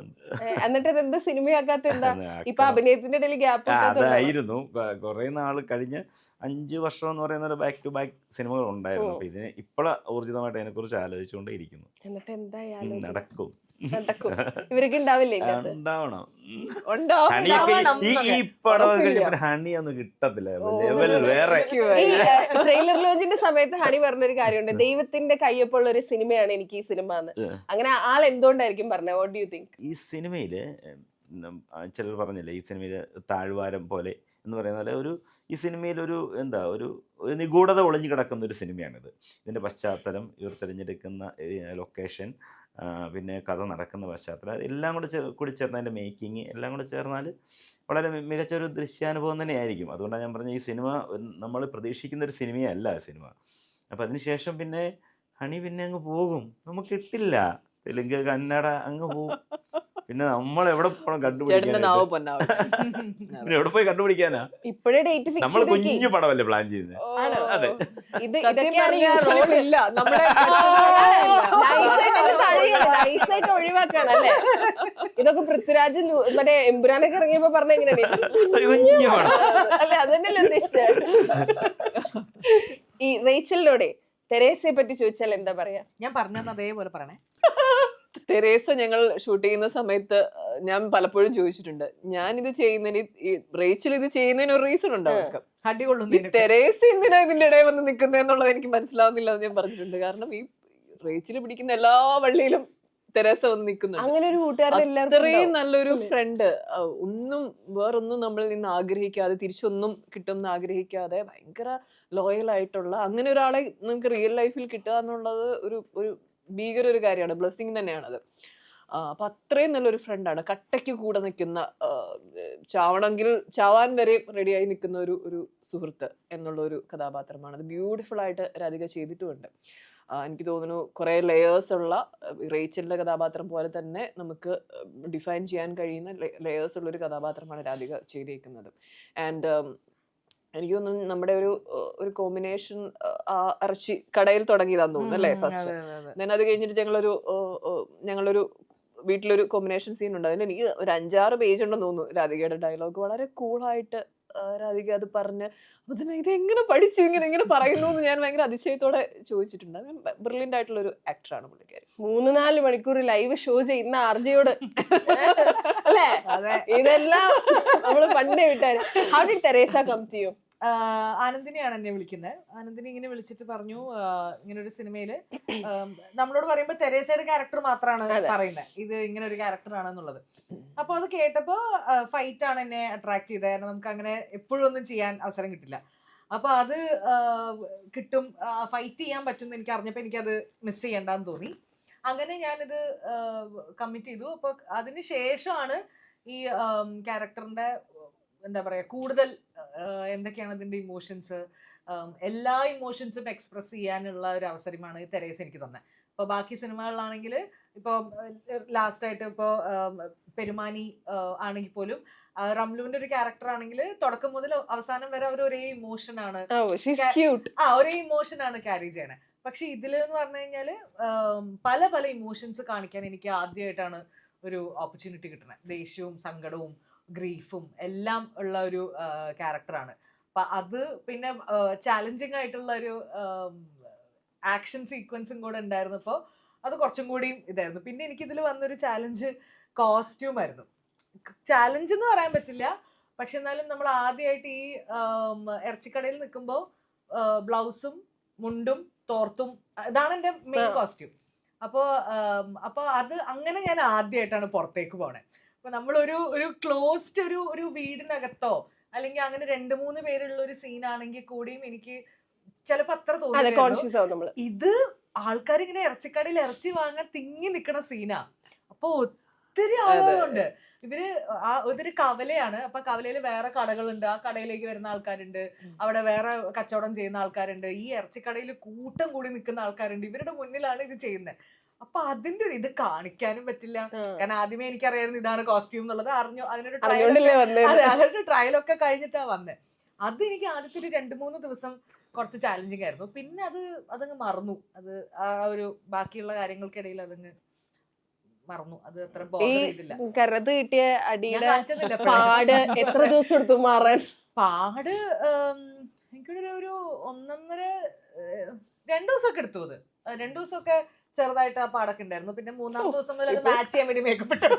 S1: എന്നിട്ട് എന്താ സിനിമയാക്കാത്ത? എന്താ ഇപ്പൊ അഭിനയത്തിന്റെ ഇടയിൽ ഗ്യാപ്പ്?
S5: അതായിരുന്നു കുറെ നാൾ കഴിഞ്ഞ് 5 വർഷം എന്ന് പറയുന്ന ഒരു ബാക്ക് ടു ബാക്ക് സിനിമകൾ ഉണ്ടായിരുന്നു. അപ്പൊ ഇതിന് ഇപ്പോഴാ ഊർജിതമായിട്ട് അതിനെ കുറിച്ച് ആലോചിച്ചുകൊണ്ടേ ഇരിക്കുന്നു.
S1: എന്നിട്ട് എന്തായാലും
S5: നടക്കും.
S1: ഇവർക്ക് ഉണ്ടാവില്ലേ?
S5: ഉണ്ടാവണം.
S2: ഉണ്ടാവും.
S5: ഈ പടം കഴിഞ്ഞപ്പോൾ ഹണി ഒന്നും കിട്ടത്തില്ല. വേറെ
S1: ട്രെയിലർ ലോഞ്ചിന്റെ സമയത്ത് ഹണി പറഞ്ഞൊരു കാര്യമുണ്ട്, ദൈവത്തിന്റെ കയ്യൊപ്പുള്ള ഒരു സിനിമയാണ് എനിക്ക് ഈ സിനിമ എന്ന്. അങ്ങനെ ആൾ എന്തുകൊണ്ടായിരിക്കും പറഞ്ഞത്? What do you think?
S5: ഈ സിനിമയില് ചിലർ പറഞ്ഞില്ലേ, ഈ സിനിമയില് താഴ്വാരം പോലെ എന്ന് പറയുന്ന പോലെ ഈ സിനിമയിൽ ഒരു നിഗൂഢത ഒളിഞ്ഞു കിടക്കുന്ന ഒരു സിനിമയാണിത്. ഇതിൻ്റെ പശ്ചാത്തലം, ഇവർ തിരഞ്ഞെടുക്കുന്ന ലൊക്കേഷൻ, പിന്നെ കഥ നടക്കുന്ന പശ്ചാത്തലം, എല്ലാം കൂടി ചേർന്ന് അതിൻ്റെ മേക്കിങ് എല്ലാം കൂടെ ചേർന്നാൽ വളരെ മികച്ചൊരു ദൃശ്യാനുഭവം തന്നെയായിരിക്കും. അതുകൊണ്ടാണ് ഞാൻ പറഞ്ഞ ഈ സിനിമ നമ്മൾ പ്രതീക്ഷിക്കുന്ന ഒരു സിനിമയല്ല സിനിമ. അപ്പം അതിനുശേഷം പിന്നെ ഹണി പിന്നെ അങ്ങ് പോകും, നമുക്ക് കിട്ടില്ല. തെലുങ്ക്, കന്നഡ അങ്ങ് പോകും. പിന്നെ നമ്മൾ എവിടെ കണ്ടുപിടിക്കാനാ? എവിടെ പോയി കണ്ടുപിടിക്കാനാ?
S1: ഇപ്പോഴേ ഡേറ്റ് ഫിക്സ്,
S5: നമ്മൾ കുഞ്ഞു പടമല്ലേ പ്ലാൻ ചെയ്യുന്നത്. അതെ,
S1: നൈസായിട്ട് ഒഴിവാക്കാണ് അല്ലേ? ഇതൊക്കെ പൃഥ്വിരാജ് മറ്റേ എമ്പുരാനൊക്കെ ഇറങ്ങിയപ്പോ പറഞ്ഞ എങ്ങനെയാണ് അല്ലെ? അതന്നെയല്ലേ ഉദ്ദേശിച്ചത്. ഈ റേച്ചലിനോടെ തെരേസയെ പറ്റി ചോദിച്ചാൽ എന്താ പറയാ?
S3: ഞാൻ പറഞ്ഞത് അതേപോലെ പറയണേ.
S2: തെരേസ ഞങ്ങൾ ഷൂട്ട് ചെയ്യുന്ന സമയത്ത് ഞാൻ പലപ്പോഴും ചോദിച്ചിട്ടുണ്ട്, ഞാൻ ഇത് ചെയ്യുന്നതിന്, റേച്ചൽ ഇത് ചെയ്യുന്നതിന് ഒരു റീസൺ ഉണ്ടാവും, തെരേസ എന്തിനാ ഇതിന്റെ ഇടയിൽ വന്ന് നിൽക്കുന്നത് എന്നുള്ളത് എനിക്ക് മനസ്സിലാവുന്നില്ല എന്ന് ഞാൻ പറഞ്ഞിട്ടുണ്ട്. കാരണം ഈ റേച്ചൽ പിടിക്കുന്ന എല്ലാ വള്ളിയിലും തെരേസ വന്ന് നിൽക്കുന്നുണ്ട്. അത്രയും നല്ലൊരു ഫ്രണ്ട്, വേറൊന്നും നമ്മളിൽ നിന്ന് ആഗ്രഹിക്കാതെ, തിരിച്ചൊന്നും കിട്ടുമെന്ന് ആഗ്രഹിക്കാതെ ഭയങ്കര ലോയൽ ആയിട്ടുള്ള അങ്ങനെ ഒരാളെ നമുക്ക് റിയൽ ലൈഫിൽ കിട്ടുക എന്നുള്ളത് ഒരു ഭീകര ഒരു കാര്യമാണ്, ബ്ലെസ്സിങ് തന്നെയാണത്. അപ്പൊ അത്രയും നല്ലൊരു ഫ്രണ്ടാണ്, കട്ടയ്ക്ക് കൂടെ നിൽക്കുന്ന, ചാവണമെങ്കിൽ ചാവാൻ വരെ റെഡിയായി നിൽക്കുന്ന ഒരു സുഹൃത്ത് എന്നുള്ള ഒരു കഥാപാത്രമാണ്. അത് ബ്യൂട്ടിഫുൾ ആയിട്ട് രാധിക ചെയ്തിട്ടുമുണ്ട്. എനിക്ക് തോന്നുന്നു കുറെ ലേയേഴ്സ് ഉള്ള, റേച്ചലിന്റെ കഥാപാത്രം പോലെ തന്നെ നമുക്ക് ഡിഫൈൻ ചെയ്യാൻ കഴിയുന്ന ലേയേഴ്സ് ഉള്ള ഒരു കഥാപാത്രമാണ് രാധിക ചെയ്തേക്കുന്നത്. ആൻഡ് എനിക്ക് തോന്നുന്നു നമ്മുടെ ഒരു കോമ്പിനേഷൻ ഇറച്ചി കടയിൽ തുടങ്ങിയതാന്ന് തോന്നുന്നു അല്ലേ ഫസ്റ്റ്. ദെൻ അത് കഴിഞ്ഞിട്ട് ഞങ്ങളൊരു വീട്ടിലൊരു കോമ്പിനേഷൻ സീൻ ഉണ്ട്. അതിൽ എനിക്ക് ഒരു 5-6 പേജ് ഉണ്ടെന്ന് തോന്നുന്നു രാധികയുടെ ഡയലോഗ്. വളരെ കൂളായിട്ട് രാധിക അത് പറഞ്ഞ് അതിന് ഇതെങ്ങനെ പഠിച്ചു ഇങ്ങനെ പറയുന്നു എന്ന് ഞാൻ ഭയങ്കര അതിശയത്തോടെ ചോദിച്ചിട്ടുണ്ട്. ബ്രില്യൻ്റ് ആയിട്ടുള്ള ഒരു ആക്ടറാണ് പുള്ളിക്കാരി.
S1: 3-4 മണിക്കൂർ ലൈവ് ഷോ ചെയ്യുന്ന ആർജയോട് അല്ലേ ഇതെല്ലാം നമ്മള് പണ്ടേ വിട്ടാര്. How did Teresa come to you?
S3: ആനന്ദിനെയാണ് എന്നെ വിളിക്കുന്നത്. ആനന്ദിനെ ഇങ്ങനെ വിളിച്ചിട്ട് പറഞ്ഞു, ഇങ്ങനെ ഒരു സിനിമയില് നമ്മളോട് പറയുമ്പോ തെരേസയുടെ ക്യാരക്ടർ മാത്രമാണ് പറയുന്നത്, ഇത് ഇങ്ങനെ ഒരു ക്യാരക്ടർ ആണെന്നുള്ളത്. അപ്പൊ അത് കേട്ടപ്പോ ഫൈറ്റ് ആണ് എന്നെ അട്രാക്ട് ചെയ്തത്. കാരണം നമുക്ക് അങ്ങനെ എപ്പോഴും ഒന്നും ചെയ്യാൻ അവസരം കിട്ടില്ല. അപ്പൊ അത് കിട്ടും, ഫൈറ്റ് ചെയ്യാൻ പറ്റും എന്ന് എനിക്ക് അറിഞ്ഞപ്പോ എനിക്കത് മിസ് ചെയ്യണ്ടെന്ന് തോന്നി. അങ്ങനെ ഞാനിത് കമ്മിറ്റ് ചെയ്തു. അപ്പൊ അതിന് ശേഷമാണ് ഈ ക്യാരക്ടറിന്റെ എന്താ പറയാ കൂടുതൽ എന്തൊക്കെയാണ് അതിന്റെ ഇമോഷൻസ്, എല്ലാ ഇമോഷൻസും എക്സ്പ്രസ് ചെയ്യാനുള്ള ഒരു അവസരമാണ് തെരേസ എനിക്ക് തന്നെ. ഇപ്പോൾ ബാക്കി സിനിമകളിലാണെങ്കിൽ ഇപ്പോൾ ലാസ്റ്റായിട്ട് ഇപ്പോൾ പെരുമാനി ആണെങ്കിൽ പോലും റംലുവിന്റെ ഒരു ക്യാരക്ടർ ആണെങ്കിൽ തുടക്കം മുതൽ അവസാനം വരെ അവർ ഒരേ ഇമോഷനാണ് ഒരേ ഇമോഷനാണ് ക്യാരി ചെയ്യണേ. പക്ഷെ ഇതിൽ എന്ന് പറഞ്ഞു കഴിഞ്ഞാൽ പല പല ഇമോഷൻസ് കാണിക്കാൻ എനിക്ക് ആദ്യമായിട്ടാണ് ഒരു ഓപ്പർച്യൂണിറ്റി കിട്ടണേ. ദേഷ്യവും സങ്കടവും ഗ്രീഫും എല്ലാം ഉള്ള ഒരു ക്യാരക്ടറാണ്. അപ്പൊ അത് പിന്നെ ചാലഞ്ചിങ് ആയിട്ടുള്ള ഒരു ആക്ഷൻ സീക്വൻസും കൂടെ ഉണ്ടായിരുന്നപ്പോൾ അത് കുറച്ചും കൂടിയും ഇതായിരുന്നു. പിന്നെ എനിക്കിതിൽ വന്നൊരു ചാലഞ്ച് കോസ്റ്റ്യൂം ആയിരുന്നു. ചാലഞ്ച് എന്ന് പറയാൻ പറ്റില്ല, പക്ഷെ എന്നാലും നമ്മൾ ആദ്യമായിട്ട് ഈ ഇറച്ചിക്കടയിൽ നിൽക്കുമ്പോൾ ബ്ലൗസും മുണ്ടും തോർത്തും ഇതാണ് എൻ്റെ മെയിൻ കോസ്റ്റ്യൂം. അപ്പോൾ അത് അങ്ങനെ ഞാൻ ആദ്യമായിട്ടാണ് പുറത്തേക്ക് പോണേ. അപ്പൊ നമ്മളൊരു ക്ലോസ്ഡ് ഒരു വീടിനകത്തോ അല്ലെങ്കിൽ അങ്ങനെ 2-3 പേരുള്ള ഒരു സീനാണെങ്കിൽ കൂടിയും എനിക്ക് ചിലപ്പോ അത്ര തോന്നുന്നു. ഇത് ആൾക്കാർ ഇങ്ങനെ ഇറച്ചിക്കടയിൽ ഇറച്ചി വാങ്ങാൻ തിങ്ങി നിൽക്കുന്ന സീനാ. അപ്പൊ ഒത്തിരി ആളുകളുണ്ട്. ഇതൊരു കവലയാണ്. അപ്പൊ കവലയിൽ വേറെ കടകളുണ്ട്, ആ കടയിലേക്ക് വരുന്ന ആൾക്കാരുണ്ട്, അവിടെ വേറെ കച്ചവടം ചെയ്യുന്ന ആൾക്കാരുണ്ട്, ഈ ഇറച്ചിക്കടയിൽ കൂട്ടം കൂടി നിൽക്കുന്ന ആൾക്കാരുണ്ട്. ഇവരുടെ മുന്നിലാണ് ഇത് ചെയ്യുന്നത്. അപ്പൊ അതിന്റെ ഇത് കാണിക്കാനും പറ്റില്ല. കാരണം ആദ്യമേ എനിക്കറിയായിരുന്നു ഇതാണ് കോസ്റ്റ്യൂം എന്നുള്ളത്. അതിനൊരു ട്രയലൊക്കെ കഴിഞ്ഞിട്ടാ വന്നത്. അത് എനിക്ക് ആദ്യത്തെ ഒരു 2-3 ദിവസം കുറച്ച് ചാലഞ്ചിങ് ആയിരുന്നു. പിന്നെ അതങ്ങ് മറന്നു. അത് ആ ഒരു ബാക്കിയുള്ള കാര്യങ്ങൾക്കിടയിൽ അതങ്ങ് മറന്നു. അത് അത്ര
S1: കരത് കിട്ടിയ അടിയുടെ പാട് എത്ര ദിവസം എടുത്തു മാറാൻ?
S3: പാട് എനിക്കൊരു 1.5-2 ദിവസമൊക്കെ എടുത്തു. അത് 2 ദിവസമൊക്കെ ചെറുതായിട്ട് ആ പാടൊക്കെ ഉണ്ടായിരുന്നു. പിന്നെ 3-ാമത്തെ ദിവസം മുതൽ അത് മാച്ച് ചെയ്യാൻ വേണ്ടി മേക്കപ്പ് ഇട്ടു.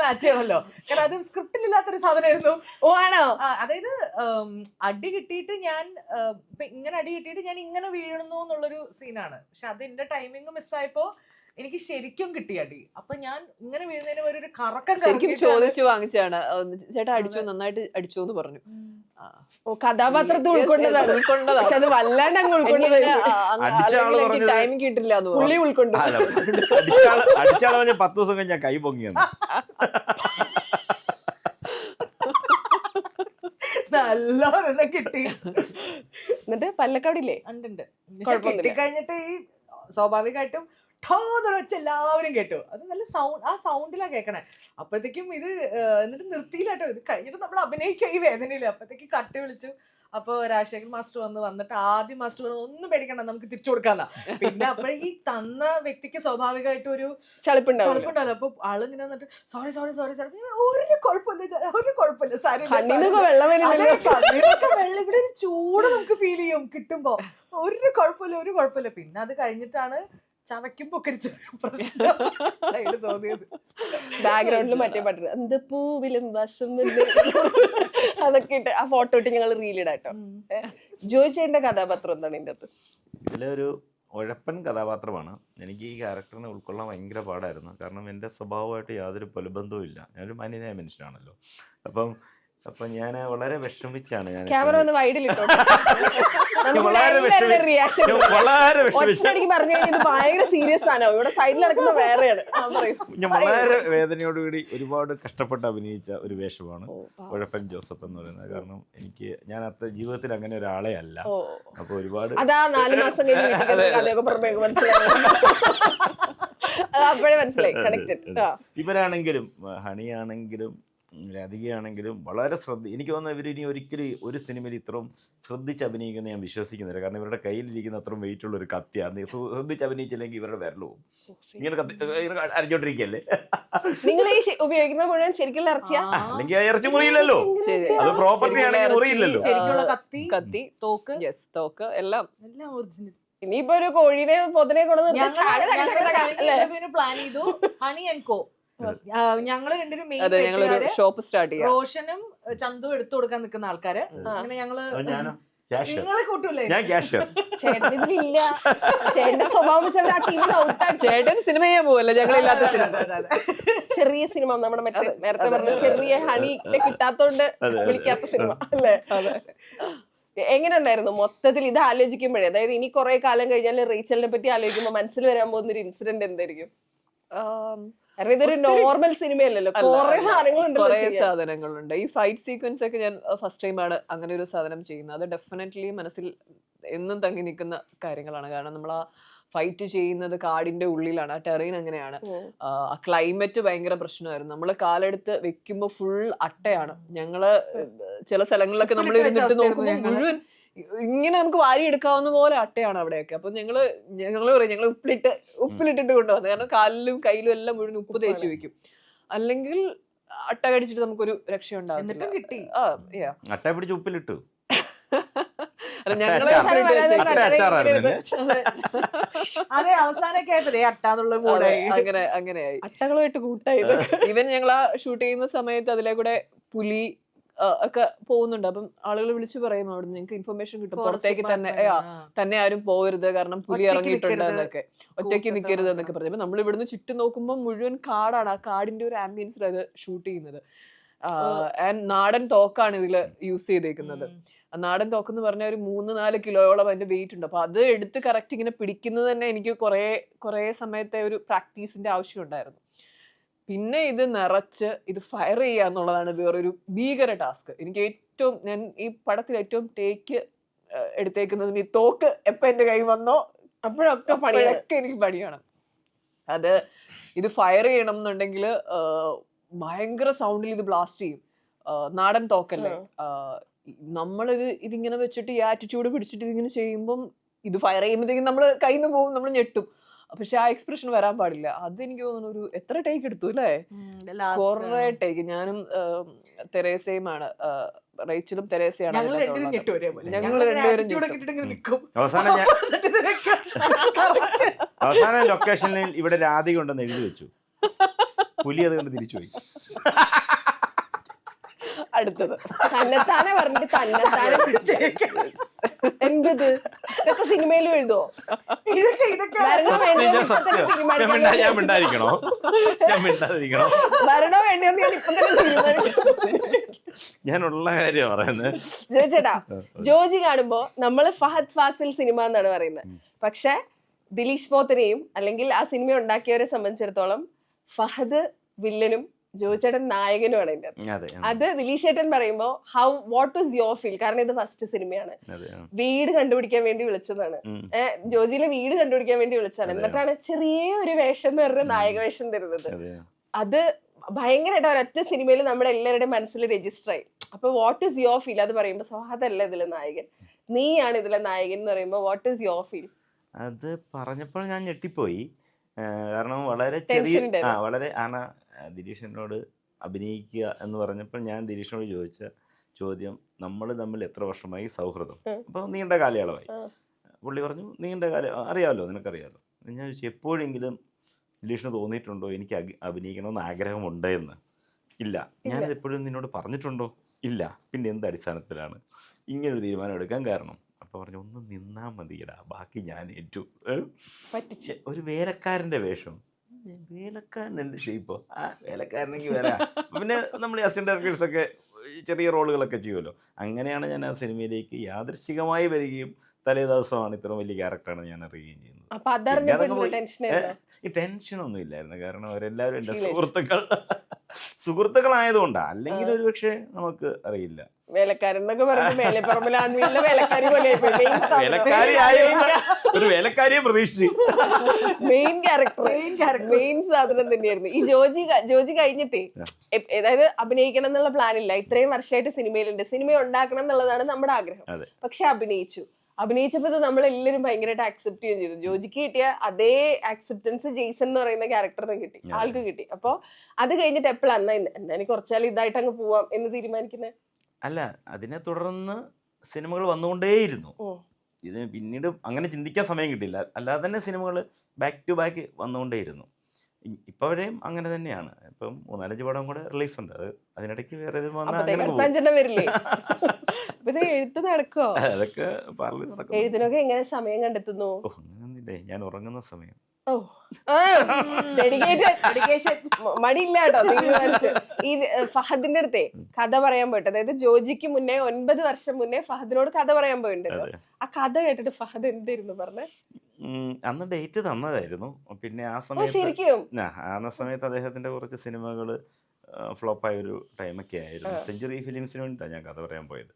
S3: മാച്ച് ചെയ്യണല്ലോ, കാരണം അത് സ്ക്രിപ്റ്റിലില്ലാത്തൊരു സാധനമായിരുന്നു.
S1: ഓ ആണോ?
S3: അതായത് അടി കിട്ടിയിട്ട് ഞാൻ ഇങ്ങനെ വീഴുന്നു എന്നുള്ളൊരു സീനാണ്. പക്ഷെ അത് എന്റെ ടൈമിങ് മിസ്സായപ്പോ എനിക്ക് ശരിക്കും കിട്ടി അടി. അപ്പൊ ഞാൻ ഇങ്ങനെ വീഴുന്നതിന് ഒരു കറക്കം
S2: ചോദിച്ചു വാങ്ങിച്ചാണ്. ചേട്ടാ അടിച്ചു, നന്നായിട്ട് അടിച്ചു എന്ന് പറഞ്ഞു.
S1: കഥാപാത്രത്തെ ഉൾക്കൊണ്ടതാണ്. പക്ഷെ അത് വല്ലാണ്ട് അങ്ങ് ഉൾക്കൊണ്ടത്
S2: ടൈം കിട്ടില്ല.
S1: പുള്ളി ഉൾക്കൊണ്ടു.
S5: അടിച്ചാളെ 10 ദിവസം കഴിഞ്ഞ കൈ പൊങ്ങിയെന്ന്.
S3: നല്ലോരെണ്ണം കിട്ടി.
S1: എന്നിട്ട് പല്ലക്കവിടില്ലേ?
S3: ഉണ്ട്. കിട്ടിക്കഴിഞ്ഞിട്ട് ഈ സ്വാഭാവികമായിട്ടും വെച്ച് എല്ലാവരും കേട്ടു. അത് നല്ല സൗണ്ട്, ആ സൗണ്ടിലാ കേൾക്കണേ. അപ്പോഴത്തേക്കും ഇത് എന്നിട്ട് നിർത്തിയില്ലാട്ടോ. ഇത് കഴിഞ്ഞിട്ട് നമ്മൾ അഭിനയിക്കാൻ ഈ വേദനയില്ല. അപ്പോഴത്തേക്ക് കട്ട് വിളിച്ചു. അപ്പൊ രാജശേഖർ മാസ്റ്റർ വന്നിട്ട് ആദ്യം മാസ്റ്റർ ഒന്നും പേടിക്കണ്ട, നമുക്ക് തിരിച്ചു കൊടുക്കാന്നാ. പിന്നെ അപ്പോഴേ ഈ തന്ന വ്യക്തിക്ക് സ്വാഭാവികമായിട്ട് ഒരു ചളിപ്പുണ്ടാവല്ലോ. അപ്പൊ ആളിങ്ങനെ വന്നിട്ട് സോറി സോറി സോറി സാർ, ഒരു കുഴപ്പമില്ല സാരി, ഇവിടെ ഒരു ചൂട് നമുക്ക് ഫീൽ ചെയ്യും കിട്ടുമ്പോ. ഒരു കുഴപ്പമില്ല. പിന്നെ അത് കഴിഞ്ഞിട്ടാണ് ചവയ്ക്കുമ്പോ തോന്നിയത്.
S1: ബാക്ക്ഗ്രൗണ്ടിൽ മറ്റേ പാട്ട് എന്ത് പൂവിലും വശം അതൊക്കെ ഇട്ട് ആ ഫോട്ടോ ഇട്ട് ഞങ്ങൾ റീലിടാട്ടോ. ജോയ് ചേട്ടന്റെ കഥാപാത്രം എന്താണ് ഇതിന്റെ അകത്ത്?
S5: ഇതിലൊരു ഉഴപ്പൻ കഥാപാത്രമാണ്. എനിക്ക് ഈ ക്യാരക്ടറിനെ ഉൾക്കൊള്ളാൻ ഭയങ്കര പാടായിരുന്നു. കാരണം എൻ്റെ സ്വഭാവമായിട്ട് യാതൊരു പൊലബന്ധവും ഇല്ല. ഞാനൊരു മാന്യനായ മനുഷ്യനാണല്ലോ. അപ്പം ഞാൻ വളരെ വിഷമിച്ചാണ്. ഞാൻ
S1: ക്യാമറ ഒന്ന് വൈഡിലിട്ടോ. ഭയങ്കര സീരിയസ് ആണോ? ഇവിടെ സൈഡിൽ നടക്കുന്ന വേറെയാണ്.
S5: ഞാൻ വളരെ വേദനയോടുകൂടി ഒരുപാട് കഷ്ടപ്പെട്ട് അഭിനയിച്ച ഒരു വേഷമാണ് ഉഴപ്പൻ ജോസഫ് എന്ന് പറയുന്നത്. കാരണം ഞാൻ ജീവിതത്തിൽ അങ്ങനെ ഒരാളെ അല്ല. അപ്പൊ ഒരുപാട്
S1: അതാ 4 മാസം കഴിഞ്ഞ് മനസ്സിലായി.
S5: ഇവരാണെങ്കിലും ഹണിയാണെങ്കിലും രാധികയാണെങ്കിലും വളരെ എനിക്ക് തോന്നുന്നു ഇവരിനി ഒരിക്കലും ഒരു സിനിമയിൽ ഇത്രയും ശ്രദ്ധിച്ച് അഭിനയിക്കുന്ന ഞാൻ വിശ്വസിക്കുന്നില്ല. കാരണം ഇവരുടെ കയ്യിലിരിക്കുന്ന അത്രയും വെയിറ്റ് ഉള്ള ഒരു കത്തിയാണ്. ശ്രദ്ധിച്ച് അഭിനയിച്ചില്ലെങ്കിൽ ഇവരുടെ വിരലോ ഇങ്ങനെ അരഞ്ഞോണ്ടിരിക്കല്ലേ.
S1: നിങ്ങൾ ഈ ഉപയോഗിക്കുന്ന മുഴുവൻ ശരിക്കുള്ള ഇറച്ചിയാ?
S5: അല്ലെങ്കിൽ ആ ഇറച്ചി മുറിയില്ലല്ലോ, അത് പ്രോപ്പർട്ടി ആണെങ്കിൽ മുറിയില്ലല്ലോ.
S3: ശരിക്കുള്ള കത്തി,
S2: തോക്ക് എല്ലാം
S3: ഒറിജിനൽ.
S1: ഇനിയിപ്പോ ഒരു കോഴിനെ പൊതിനെ കൊണ്ടുവന്ന്
S3: പ്ലാൻ ചെയ്തു. ഹണി ആൻഡ് കോ ഞങ്ങള് രണ്ടുപേരും മെയിൻ
S2: ഷോപ്പ് സ്റ്റാർട്ട് ചെയ്യാം.
S3: റോഷനും ചന്തു എടുത്തു കൊടുക്കാൻ നിൽക്കുന്ന ആൾക്കാര്. അങ്ങനെ ഞങ്ങള് നിങ്ങളെ കൂട്ടൂലേ?
S2: ചേട്ടൻ സിനിമ ചെയ്യാൻ പോവല്ലേ? ഞങ്ങളില്ലാത്ത
S1: ചെറിയ സിനിമ, നമ്മുടെ മറ്റേ നേരത്തെ പറഞ്ഞ ചെറിയ ഹണി കിട്ടാത്തോണ്ട് വിളിക്കാത്ത സിനിമ അല്ലേ? എങ്ങനെ ഉണ്ടായിരുന്നു മൊത്തത്തിൽ ഇത് ആലോചിക്കുമ്പോഴേ? അതായത് ഇനി കുറെ കാലം കഴിഞ്ഞാൽ റീച്ചലിനെ പറ്റി ആലോചിക്കുമ്പോ മനസ്സിൽ വരാൻ പോകുന്ന ഒരു ഇൻസിഡന്റ് എന്തായിരിക്കും? കാരണം ഇതൊരു നോർമൽ സിനിമയല്ലല്ലോ, കുറെ
S2: സാധനങ്ങളുണ്ട്. ഈ ഫൈറ്റ് സീക്വൻസ് ഒക്കെ ഞാൻ ഫസ്റ്റ് ടൈമാണ് അങ്ങനെ ഒരു സാധനം ചെയ്യുന്നത്. അത് ഡെഫിനറ്റ്ലി മനസ്സിൽ എന്നും തങ്ങി നിൽക്കുന്ന കാര്യങ്ങളാണ്. കാരണം നമ്മൾ ആ ഫൈറ്റ് ചെയ്യുന്നത് കാടിന്റെ ഉള്ളിലാണ്, ആ ടെറൈൻ അങ്ങനെയാണ്. ആ ക്ലൈമറ്റ് ഭയങ്കര പ്രശ്നമായിരുന്നു. നമ്മള് കാലെടുത്ത് വെക്കുമ്പോ ഫുൾ അട്ടയാണ്. ഞങ്ങള് ചില സ്ഥലങ്ങളിലൊക്കെ നമ്മൾ ഇരുന്നിട്ട് നോക്കുമ്പോൾ മുഴുവൻ ഇങ്ങനെ നമുക്ക് വാരി എടുക്കാവുന്ന പോലെ അട്ടയാണ് അവിടെയൊക്കെ. അപ്പൊ ഞങ്ങള് പറയും ഞങ്ങൾ ഉപ്പിലിട്ടിട്ട് കൊണ്ടുവന്നത്. കാരണം കാലിലും കയ്യിലും എല്ലാം മുഴുവൻ ഉപ്പ് തേച്ച് വെക്കും. അല്ലെങ്കിൽ അട്ട കടിച്ചിട്ട് നമുക്കൊരു രക്ഷയുണ്ടാവില്ല.
S3: എന്നിട്ടും കിട്ടി.
S5: അട്ട പിടിച്ച് ഉപ്പിലിട്ടു.
S2: ഞങ്ങളെ
S3: അതെ, അവസാനൊക്കെ ആയപ്പോ അട്ടാന്നുള്ള മൂടായി.
S2: അങ്ങനെയായി.
S1: അട്ടകളുമായിട്ട് കൂട്ടായത്.
S2: ഇവൻ ഞങ്ങൾ ആ ഷൂട്ട് ചെയ്യുന്ന സമയത്ത് അതിലെ കൂടെ പുലി ഒക്കെ പോകുന്നുണ്ട്. അപ്പം ആളുകൾ വിളിച്ചു പറയും അവിടുന്ന് ഞങ്ങൾക്ക് ഇൻഫർമേഷൻ കിട്ടും പുറത്തേക്ക് തന്നെ ആരും പോകരുത്, കാരണം പുലി ഇറങ്ങിയിട്ടുണ്ട് എന്നൊക്കെ, ഒറ്റയ്ക്ക് നിൽക്കരുത് എന്നൊക്കെ പറഞ്ഞു. അപ്പൊ നമ്മൾ ഇവിടുന്ന് ചുറ്റും നോക്കുമ്പോൾ മുഴുവൻ കാടാണ്. ആ കാടിന്റെ ഒരു ആംബിയൻസിൽ അത് ഷൂട്ട് ചെയ്യുന്നത്. ആൻഡ് നാടൻ തോക്കാണ് ഇതില് യൂസ് ചെയ്തേക്കുന്നത്. നാടൻ തോക്കെന്ന് പറഞ്ഞാൽ ഒരു 3-4 കിലോയോളം അതിന്റെ വെയിറ്റ് ഉണ്ട്. അപ്പൊ അത് എടുത്ത് കറക്റ്റ് ഇങ്ങനെ പിടിക്കുന്നത് തന്നെ എനിക്ക് കുറെ സമയത്തെ ഒരു പ്രാക്ടീസിന്റെ ആവശ്യം ഉണ്ടായിരുന്നു. പിന്നെ ഇത് നിറച്ച് ഇത് ഫയർ ചെയ്യുക എന്നുള്ളതാണ് വേറൊരു ഭീകര ടാസ്ക്. എനിക്ക് ഞാൻ ഈ പടത്തിൽ ഏറ്റവും ടേക്ക് എടുത്തേക്കുന്നത് ഈ തോക്ക് എപ്പോ എന്റെ കൈ വന്നോ അപ്പോഴൊക്കെ എനിക്ക് പണിയാണ്. അത് ഇത് ഫയർ ചെയ്യണം എന്നുണ്ടെങ്കിൽ ഭയങ്കര സൗണ്ടിൽ ഇത് ബ്ലാസ്റ്റ് ചെയ്യും. നാടൻ തോക്കല്ലേ, ഇതിങ്ങനെ വെച്ചിട്ട് ഈ ആറ്റിറ്റ്യൂഡ് പിടിച്ചിട്ട് ഇതിങ്ങനെ ചെയ്യുമ്പം ഇത് ഫയർ ചെയ്യുമ്പോഴത്തേക്കും നമ്മൾ കയ്യിൽ നിന്ന് പോകും, നമ്മൾ ഞെട്ടും. പക്ഷെ ആ എക്സ്പ്രഷൻ വരാൻ പാടില്ല. അത് എനിക്ക് തോന്നുന്നു ഒരു എത്ര ടേക്ക് എടുത്തു അല്ലേ, കുറെ ടേക്ക്. ഞാനും തെരേസയും റേച്ചലും തെരേസയാണ്. ഞങ്ങൾ രണ്ടുപേരും
S5: അവസാന ലൊക്കേഷനിൽ ഇവിടെ രാധിക ഉണ്ടെന്ന് എഴുതി വെച്ചു. പുലി അതുകൊണ്ട് തിരിച്ചുപോയി.
S1: അടുത്തത് തന്നെത്താനെ പറഞ്ഞിട്ട് തന്നെത്താനെ എന്തത് ഇതൊക്കെ സിനിമയിലും എഴുതോ? വരണോ വേണ്ടിയോന്ന് ഞാൻ ഇപ്പൊ തന്നെ തീരുമാനിക്കും.
S5: ഞാനുള്ള കാര്യം പറയുന്നത്.
S1: ജോയിച്ചേട്ടാ, ജോജി കാണുമ്പോ നമ്മള് ഫഹദ് ഫാസിൽ സിനിമ എന്നാണ് പറയുന്നത്. പക്ഷെ ദിലീഷ് പോത്തനെയും അല്ലെങ്കിൽ ആ സിനിമ ഉണ്ടാക്കിയവരെ സംബന്ധിച്ചിടത്തോളം ഫഹദ് വില്ലനും ജോയിച്ചേട്ടൻ നായകനുമാണ് അതിന്റെ. അത് ദിലീഷ് ചേട്ടൻ പറയുമ്പോ വാട്ട് വാസ് യുവർ ഫീൽ? കാരണം ഇത് ഫസ്റ്റ് സിനിമയാണ്, വീട് കണ്ടുപിടിക്കാൻ വേണ്ടി വിളിച്ചതാണ്. ജോജിയിലെ വീട് കണ്ടുപിടിക്കാൻ വേണ്ടി വിളിച്ചതാണ്. എന്നിട്ടാണ് ചെറിയ ഒരു വേഷം എന്ന് പറഞ്ഞ നായക വേഷം തരുന്നത്. അത് ഭയങ്കരമായിട്ട് ഒരൊറ്റ സിനിമയിൽ നമ്മുടെ എല്ലാവരുടെയും മനസ്സിൽ രജിസ്റ്റർ ആയി. അപ്പൊ വാട്ട് ഈസ് യുവർ ഫീൽ? അത് പറയുമ്പോ ഫഹദല്ല ഇതിലെ നായകൻ, നീയാണ് ഇതിലെ നായകൻ എന്ന് പറയുമ്പോ വാട്ട് ഈസ് യുവർ ഫീൽ?
S5: അത് പറഞ്ഞപ്പോൾ ഞാൻ ഞെട്ടിപ്പോയി. കാരണം വളരെ ചെറിയ വളരെ ദിലീഷിനോട് അഭിനയിക്കുക എന്ന് പറഞ്ഞപ്പോൾ ഞാൻ ദിലീഷിനോട് ചോദിച്ച ചോദ്യം, നമ്മൾ തമ്മിൽ എത്ര വർഷമായി സൗഹൃദം? അപ്പോൾ നീണ്ട കാലയളവായി. പുള്ളി പറഞ്ഞു നീണ്ട കാലം അറിയാമല്ലോ, നിനക്കറിയാമല്ലോ. ഞാൻ ചോദിച്ചു എപ്പോഴെങ്കിലും ദിലീഷിന് തോന്നിയിട്ടുണ്ടോ എനിക്ക് അഭിനയിക്കണമെന്ന് ആഗ്രഹമുണ്ട് എന്ന്? ഇല്ല. ഞാനത് എപ്പോഴും നിന്നോട് പറഞ്ഞിട്ടുണ്ടോ? ഇല്ല. പിന്നെ എന്ത് അടിസ്ഥാനത്തിലാണ് ഇങ്ങനൊരു തീരുമാനം എടുക്കാൻ കാരണം? അപ്പോൾ പറഞ്ഞു ഒന്ന് നിന്നാ മതിയടാ, ബാക്കി ഞാൻ ഏറ്റു.
S1: പറ്റിച്ച്
S5: ഒരു വേലക്കാരൻ്റെ വേഷം. വേലക്കാരൻ്റെ ഷേപ്പോ? ആ വേലക്കാരനെങ്കിൽ വരാം. പിന്നെ നമ്മൾ അസിസ്റ്റന്റ് ഡയറക്ടേഴ്സൊക്കെ ചെറിയ റോളുകളൊക്കെ ചെയ്യുമല്ലോ. അങ്ങനെയാണ് ഞാൻ ആ സിനിമയിലേക്ക് യാദൃശ്ചികമായി വരികയും തലേ ദിവസമാണ് ഇത്ര വലിയ ക്യാരക്ടറാണ് ഞാൻ അറിയുകയും ചെയ്യുന്നത്. ഈ ടെൻഷനൊന്നും ഇല്ലായിരുന്നു, കാരണം അവരെല്ലാവരും എൻ്റെ സുഹൃത്തുക്കളായതുകൊണ്ടാണ്. അല്ലെങ്കിൽ ഒരു പക്ഷേ നമുക്ക് അറിയില്ല.
S1: വേലക്കാരൻ എന്നൊക്കെ പറയുമ്പോൾ
S5: ഒരു വേലക്കാരിയെ പ്രതീക്ഷിച്ചു.
S1: മെയിൻ സാധനം തന്നെയായിരുന്നു. ഈ ജോജി കഴിഞ്ഞിട്ടേ, അതായത് അഭിനയിക്കണം എന്നുള്ള പ്ലാൻ ഇല്ല, ഇത്രയും വർഷമായിട്ട് സിനിമയിലുണ്ട്, സിനിമ ഉണ്ടാക്കണം എന്നുള്ളതാണ് നമ്മുടെ ആഗ്രഹം. പക്ഷെ അഭിനയിച്ചപ്പോൾ നമ്മളെല്ലാവരും ഭയങ്കരമായിട്ട് ആക്സെപ്റ്റ് ചെയ്യുകയും ചെയ്തു. ജോജിക്ക് കിട്ടിയ അതേ ആക്സെപ്റ്റൻസ് ജെയ്സൺ എന്ന് പറയുന്ന ക്യാരക്ടറിന് കിട്ടി, ആൾക്ക് കിട്ടി. അപ്പൊ അത് കഴിഞ്ഞിട്ട് എപ്പോഴാണ് എന്നാ എനിക്ക് കുറച്ചാൽ ഇതായിട്ട് അങ്ങ് പോവാം എന്ന് തീരുമാനിക്കുന്നത്?
S5: അല്ല, അതിനെ തുടർന്ന് സിനിമകൾ വന്നുകൊണ്ടേയിരുന്നു. ഇത് പിന്നീട് അങ്ങനെ ചിന്തിക്കാൻ സമയം കിട്ടില്ല. അല്ലാതെ തന്നെ സിനിമകൾ ബാക്ക് ടു ബാക്ക് വന്നുകൊണ്ടേയിരുന്നു. ഇപ്പോഴേയും അങ്ങനെ തന്നെയാണ്. ഇപ്പം 3-4 പടം കൂടെ റിലീസ് ഉണ്ട്. അതിനിടയ്ക്ക് വേറെ
S1: വരില്ലേ? പിന്നെ എഴുത്ത് നടക്കോ?
S5: അതൊക്കെ പറഞ്ഞു നടക്കും.
S1: എഴുതിനൊക്കെ എങ്ങനെ സമയം കണ്ടെത്തുന്നു?
S5: അങ്ങനെയൊന്നുമില്ലേ, ഞാൻ ഉറങ്ങുന്ന സമയം.
S1: മടിയില്ല കേട്ടോ. തീരുമാനിച്ചു ഈ ഫഹദിന്റെ അടുത്തേ കഥ പറയാൻ പോയിട്ട്, അതായത് ജോജിക്ക് മുന്നേ 9 വർഷം മുന്നേ ഫഹദിനോട് കഥ പറയാൻ പോയിട്ടുണ്ടല്ലോ. ആ കഥ കേട്ടിട്ട് ഫഹദ് എന്തായിരുന്നു പറഞ്ഞേ?
S5: അന്ന് ഡേറ്റ് തന്നതായിരുന്നു. പിന്നെ ആ സമയത്ത് അദ്ദേഹത്തിന്റെ കുറച്ച് സിനിമകള് ഫ്ലോപ്പായ ഒരു ടൈമൊക്കെ ആയിരുന്നു. സെഞ്ചുറി ഫിലിംസിന് വേണ്ടിയിട്ടാണ് ഞാൻ കഥ പറയാൻ പോയത്.